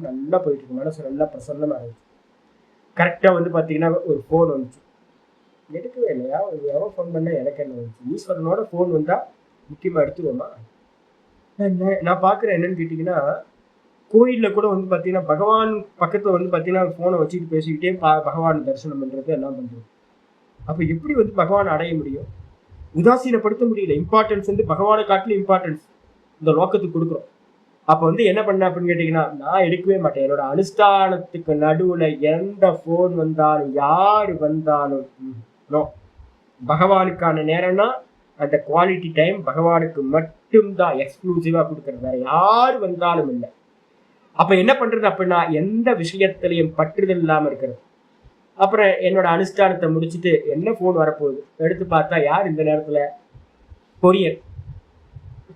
நல்லா போயிட்டு இருக்கு. மனசு நல்லா பிரசன்னமா இருந்துச்சு. கரெக்டா பாத்தீங்கன்னா ஒரு ஃபோன் வந்துச்சு. எடுக்கவே இல்லையா, எவன் ஃபோன் பண்ண எனக்கு என்ன வந்துச்சு, ஈஸ்வரனோட ஃபோன் வந்தா முக்கியமா எடுத்துருவோமா. நான் பாக்குறேன் என்னன்னு கேட்டீங்கன்னா, கோயில்ல கூட பாத்தீங்கன்னா பகவான் பக்கத்துல பாத்தீங்கன்னா போனை வச்சுட்டு பேசிக்கிட்டே பகவான் தரிசனம் பண்றது எல்லாம் பண்றது. அப்ப எப்படி பகவான் அடைய முடியும்? உதாசீனப்படுத்த முடியல. இம்பார்ட்டன்ஸ் பகவானை காட்டிலும் இம்பார்ட்டன்ஸ் இந்த லோக்கத்துக்கு கொடுக்குறோம். அப்ப என்ன பண்ண அப்படின்னு கேட்டீங்கன்னா, நான் எடுக்கவே மாட்டேன். என்னோட அனுஷ்டானத்துக்கு நடுவுல எந்த போன் வந்தாலும் யாரு வந்தாலும் பகவானுக்கான நேரம்னா அந்த குவாலிட்டி டைம் பகவானுக்கு மட்டும்தான் எக்ஸ்க்ளூசிவா கொடுக்கறது, வேற யாரு வந்தாலும் இல்லை. அப்ப என்ன பண்றது அப்படின்னா எந்த விஷயத்திலையும் பற்றுதல் இல்லாம இருக்கிறது. அப்புறம் என்னோட அனுஷ்டானத்தை முடிச்சுட்டு என்ன போன் வரப்போகுது எடுத்து பார்த்தா யார் இந்த நேரத்துல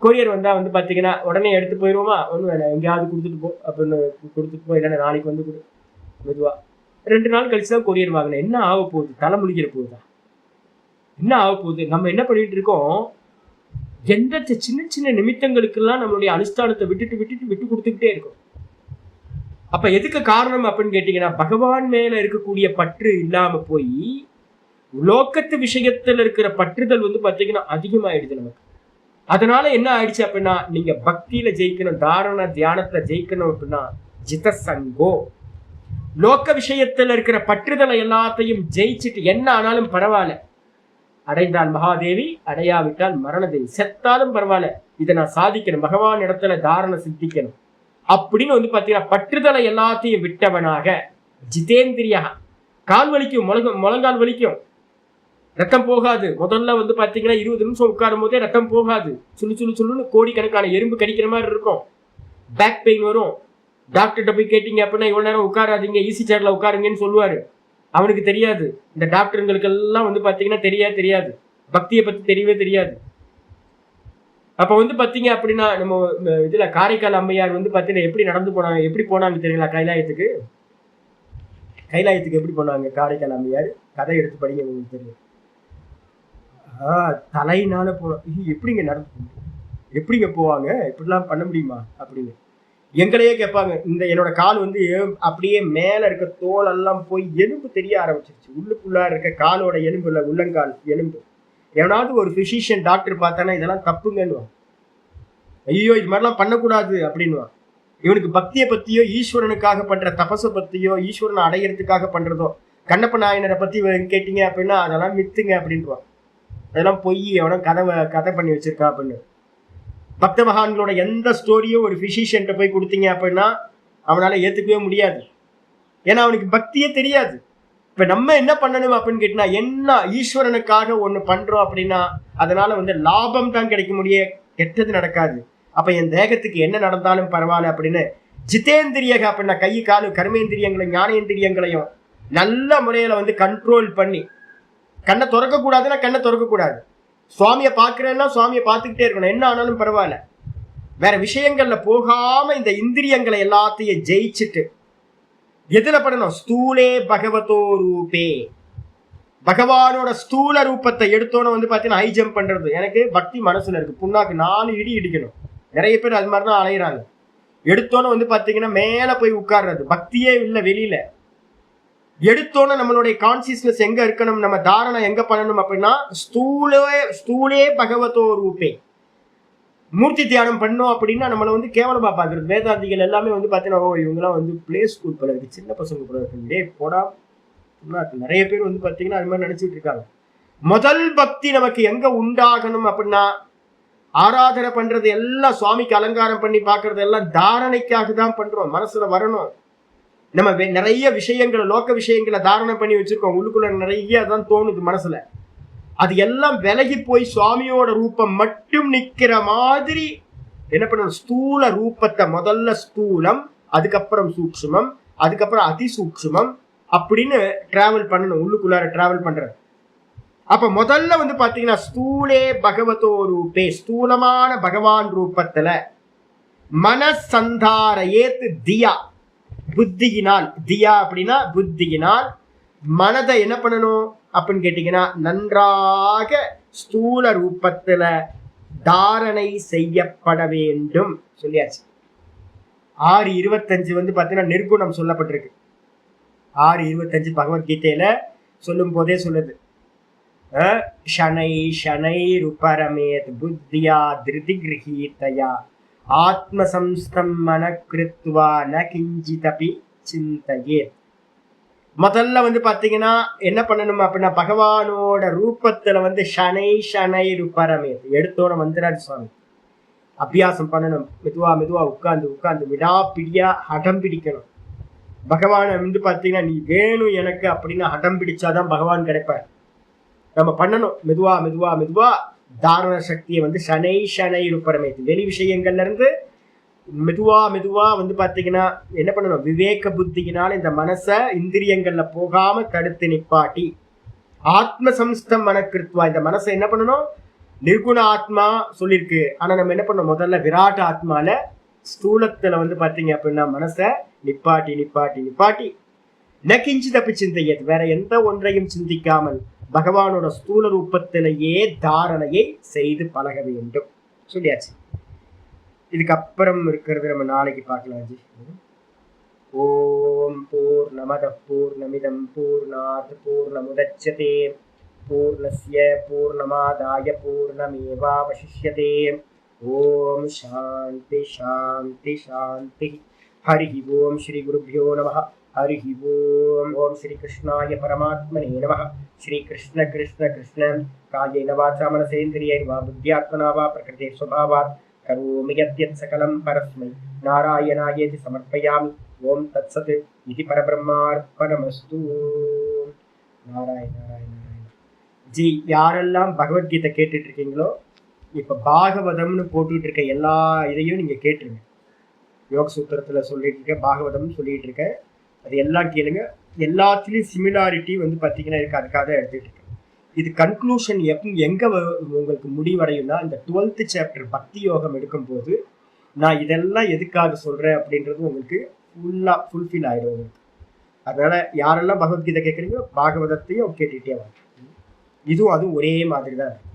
கொரியர் வந்தா பாத்தீங்கன்னா உடனே எடுத்து போயிடுவோமா, ஒண்ணு வேணாம் எங்கேயாவது கொடுத்துட்டு போ அப்படின்னு கொடுத்துட்டு போ, இல்லைன்னா நாளைக்கு கொடு மெதுவா. 2 நாள் கழிச்சுதான் கொரியர் வாங்கினேன். என்ன ஆக போகுது, தலை முடிக்கிற போகுதா, என்ன ஆக போகுது? நம்ம என்ன பண்ணிட்டு இருக்கோம், எந்த சின்ன சின்ன நிமித்தங்களுக்கெல்லாம் நம்மளுடைய அனுஷ்டானத்தை விட்டு கொடுத்துக்கிட்டே இருக்கும். அப்ப எதுக்கு காரணம் அப்படின்னு கேட்டீங்கன்னா, பகவான் மேல இருக்கக்கூடிய பற்று இல்லாம போய் லோக்கத்து விஷயத்துல இருக்கிற பற்றுதல் பாத்தீங்கன்னா அதிகமாயிடுது நமக்கு. அதனால என்ன ஆயிடுச்சு அப்படின்னா, நீங்க பக்தியில ஜெயிக்கணும், தாரண தியானத்துல ஜெயிக்கணும் அப்படின்னா ஜிதசங்கோ, லோக்க விஷயத்துல இருக்கிற பற்றுதலை எல்லாத்தையும் ஜெயிச்சுட்டு என்ன ஆனாலும் பரவாயில்ல, அடைந்தால் மகாதேவி, அடையாவிட்டால் மரணதேவி, செத்தாலும் பரவாயில்ல, இதை நான் சாதிக்கணும், பகவான் இடத்துல தாரண சித்திக்கணும் அப்படின்னு பாத்தீங்கன்னா பற்றுதலை எல்லாத்தையும் விட்டவனாக ஜிதேந்திரியா. கால் வலிக்கும், முழங்கால் வலிக்கும், ரத்தம் போகாது. முதல்ல பாத்தீங்கன்னா 20 நிமிஷம் உட்காரும் போதே ரத்தம் போகாது, சுள்ளு கோடிக்கணக்கான எறும்பு கடிக்கிற மாதிரி இருக்கும். பேக் பெயின் வரும், டாக்டர்கிட்ட போய் கேட்டீங்க அப்படின்னா இவ்வளவு நேரம் உட்காராதீங்க, ஈஸி சேர்ல உட்காருங்கன்னு சொல்லுவாரு. அவனுக்கு தெரியாது. இந்த டாக்டருங்களுக்கு எல்லாம் வந்து பாத்தீங்கன்னா தெரியாது, பக்தியை பத்தி தெரியவே தெரியாது. அப்ப வந்து பாத்தீங்க அப்படின்னா நம்ம இதுல காரைக்கால் அம்மையார் வந்து பாத்தீங்கன்னா எப்படி நடந்து போனாங்க, எப்படி போனாங்க தெரியுங்களா? கைலாயத்துக்கு எப்படி போனாங்க காரைக்கால் அம்மையார்? கதை எடுத்து படிங்க, உங்களுக்கு தெரியும். தலையினால போனோம். எப்படிங்க நடந்து, எப்படிங்க போவாங்க, இப்படிலாம் பண்ண முடியுமா அப்படின்னு எங்களையே கேட்பாங்க. இந்த என்னோட கால் வந்து அப்படியே மேல இருக்க தோல் எல்லாம் போய் எலும்பு தெரிய ஆரம்பிச்சிருச்சு. உள்ளுக்குள்ளார இருக்க காலோட எலும்பு இல்ல, உள்ளங்கால் எலும்பு. எவனாவது ஒரு பிசிஷியன் டாக்டர் பார்த்தானா இதெல்லாம் தப்புங்கன்னுவான். ஐயோ இது மாதிரிலாம் பண்ணக்கூடாது அப்படின்னுவான். இவனுக்கு பக்தியை பத்தியோ ஈஸ்வரனுக்காக பண்ற தபசை பத்தியோ ஈஸ்வரனை அடையிறதுக்காக பண்றதோ, கண்ணப்ப நாயனரை பத்தி கேட்டீங்க அப்படின்னா அதெல்லாம் மித்துங்க அப்படின்வான். அதெல்லாம் பொய், எவனோ கதை பண்ணி வச்சிருக்கான் அப்படின்னு. பக்த மகான்களோட எந்த ஸ்டோரியும் ஒரு பிசிஷியன்ட்ட போய் கொடுத்தீங்க அப்படின்னா அவனால ஏத்துக்கவே முடியாது. ஏன்னா அவனுக்கு பக்தியே தெரியாது. இப்ப நம்ம என்ன பண்ணணும் அப்படின்னு கேட்டீங்கன்னா, என்ன ஈஸ்வரனுக்காக ஒண்ணு பண்றோம் அப்படின்னா அதனால வந்து லாபம் தான் கிடைக்க முடிய, கெட்டது நடக்காது. அப்ப என் தேகத்துக்கு என்ன நடந்தாலும் பரவாயில்ல அப்படின்னு ஜிதேந்திரியக அப்படின்னா கை காலு கர்மேந்திரியங்களையும் ஞானேந்திரியங்களையும் நல்ல முறையில வந்து கண்ட்ரோல் பண்ணி, கண்ணை திறக்க கூடாதுன்னா கண்ணை திறக்க கூடாது. சுவாமியை பார்க்கிறேன்னா சுவாமியை பார்த்துக்கிட்டே இருக்கணும், என்ன ஆனாலும் பரவாயில்ல. வேற விஷயங்கள்ல போகாம இந்த இந்திரியங்களை எல்லாத்தையும் ஜெயிச்சுட்டு எதுல படணும்? ஸ்தூலே பகவதோ ரூபே, பகவானோட ஸ்தூல ரூபத்தை எடுத்தோன்னு வந்து பாத்தீங்கன்னா ஹை ஜம்ப் பண்றது. எனக்கு பக்தி மனசுல இருக்கு, புண்ணாக்கு 4 இடி இடிக்கணும். நிறைய பேர் அது மாதிரிதான் அலையிறாங்க. எடுத்தோன்னு வந்து பாத்தீங்கன்னா மேல போய் உட்கார்றது, பக்தியே இல்லை வெளியில. எடுத்தோன்னு நம்மளுடைய கான்சியஸ்னஸ் எங்க இருக்கணும், நம்ம தாரணை எங்க பண்ணணும் அப்படின்னா ஸ்தூலே பகவதோ ரூபே. மூர்த்தி தியானம் பண்ணோம் அப்படின்னா நம்மளை வந்து கேவலமா பாக்குறது. வேதாந்திகள் எல்லாமே வந்து பாத்தீங்கன்னா இவங்கெல்லாம் வந்து பிளே ஸ்கூல் போல இருக்கு, சின்ன பசங்க போல இருக்கு, போடா. நிறைய பேர் வந்து பாத்தீங்கன்னா அது மாதிரி நினைச்சிட்டு இருக்காங்க. முதல் பக்தி நமக்கு எங்க உண்டாகணும் அப்படின்னா, ஆராதனை பண்றது எல்லாம் சுவாமிக்கு அலங்காரம் பண்ணி பாக்குறது எல்லாம் தாரணைக்காக தான் பண்றோம். மனசுல வரணும். நம்ம நிறைய விஷயங்களை லோக விஷயங்களை தாரணை பண்ணி வச்சிருக்கோம், உள்ளுக்குள்ள நிறைய அதான் தோணுது மனசுல. அது எல்லாம் விலகி போய் சுவாமியோட ரூபம் மட்டும் நிக்கிற மாதிரி என்ன பண்ணணும்? ஸ்தூல ரூபத்தை முதல்ல ஸ்தூலம், அதுக்கப்புறம் சூக்ஷ்மம், அதுக்கப்புறம் அதிசூக்ஷ்மம் அப்படின்னு டிராவல் பண்ணணும், உள்ளுக்குள்ளார டிராவல் பண்றது. அப்ப முதல்ல வந்து பாத்தீங்கன்னா ஸ்தூலே பகவதோ ரூபே, ஸ்தூலமான பகவான் ரூபத்துல மனசந்தார ஏத்து தியா, புத்தியினால், தியா அப்படின்னா புத்தியினால் மனதை என்ன பண்ணணும் அப்படின்னு கேட்டீங்கன்னா நன்றாக ஸ்தூல ரூபத்துல தாரணை செய்யப்பட வேண்டும் சொல்லியாச்சு. 6:25 வந்து பாத்தீங்கன்னா நிர்குணம் சொல்லப்பட்டிருக்கு. 6:25 பகவத்கீதையில சொல்லும் போதே சொல்லுது, ஷனை ஷனை ருபரமேத் புத்தியா திருதி கிரஹீதயா ஆத்மசம்ஸ்தம் மனக்ருத்வா ந கிஞ்சிதபி சிந்தையேத். முதல்ல வந்து பாத்தீங்கன்னா என்ன பண்ணணும் அப்படின்னா பகவானோட ரூபத்துல வந்து ஷனை ஷனை ருபரமேத் எடுத்தோட வந்துராஜ் சுவாமி அபியாசம் பண்ணணும். மெதுவா மெதுவா உட்கார்ந்து உட்கார்ந்து விடாப்பிடியா ஹடம் பிடிக்கணும். பகவானை வந்து பாத்தீங்கன்னா நீ வேணும் எனக்கு அப்படின்னு ஹடம் பிடிச்சாதான் பகவான் கிடைப்பார். நம்ம பண்ணணும் மெதுவா மெதுவா மெதுவா தாரண சக்தியை வந்து ஷனை ஷனை ரூபரமேத். வெளி விஷயங்கள்ல இருந்து மெதுவா மெதுவா வந்து பாத்தீங்கன்னா என்ன பண்ணணும்? விவேக புத்தியினால இந்த மனசை இந்திரியங்கள்ல போகாம தடுத்து நிப்பாட்டி ஆத்மசம்ஸ்தம் மனக்கிருத்வா, இந்த மனசை என்ன பண்ணணும்? நிர்குண ஆத்மா சொல்லியிருக்கு. ஆனா நம்ம என்ன பண்ணணும்? முதல்ல விராட் ஆத்மால ஸ்தூலத்துல வந்து பாத்தீங்க அப்படின்னா மனசை நிப்பாட்டி நிப்பாட்டி நிப்பாட்டி நகிஞ்சி தப்பி சிந்தையது, வேற எந்த ஒன்றையும் சிந்திக்காமல் பகவானோட ஸ்தூல ரூபத்திலேயே தாரணையை செய்து பழக வேண்டும் சொல்லியாச்சு. இதுக்கப்புறம் இருக்கிறது நம்ம நாளைக்கு பார்க்கலாம் ஜி. ஓம் பூர்ணமத பூர்ணமிதம் பூர்ணாத் பூர்ணமுதச்யதே பூர்ணஸ்ய பூர்ணமாதாய பூர்ணமேவாவசிஷ்யதே. ஓம் சாந்தி சாந்தி சாந்தி. ஹரி ஓம் ஸ்ரீ குருभ्यो நமः. हरि ओम. ओम श्री कृष्णाय परमात्मने नमः. श्री कृष्ण कृष्ण कृष्ण कायेन वाचा मनसेन्द्रियैर्वा बुद्ध्यात्मना वा प्रकृते स्वभावात् करोमि यद्यत् सकलं परस्मै नारायणायेति समर्पयामि. ओम तत्सत् इति परब्रह्मार्पणमस्तु. नारायण नारायण नारायण जी. யாரெல்லாம் பகவத்கீதை கேட்டுட்டு இருக்கீங்களோ இப்ப பாகவதம்னு போட்டுட்டு இருக்க எல்லா இதையும் நீங்க கேட்டுருங்க. யோக சூத்திரத்துல சொல்லிட்டு இருக்கேன், பாகவதம் சொல்லிட்டு இருக்கேன். அது எல்லாம் கேளுங்க. எல்லாத்துலயும் சிமிலாரிட்டி வந்து பாத்தீங்கன்னா இருக்கு, அதுக்காக தான் எடுத்துட்டு இருக்கேன். இது கன்க்ளூஷன் எங்க உங்களுக்கு முடிவடையும்னா, இந்த 12th சாப்டர் பக்தி யோகம் எடுக்கும் போது நான் இதெல்லாம் எதுக்காக சொல்றேன் அப்படின்றது உங்களுக்கு ஃபுல்ஃபில் ஆயிடும் உங்களுக்கு. அதனால யாரெல்லாம் பகவத்கீதை கேட்குறீங்களோ பாகவதத்தையும் கேட்டுக்கிட்டே வாங்க. இதுவும் அதுவும் ஒரே மாதிரி தான் இருக்கு.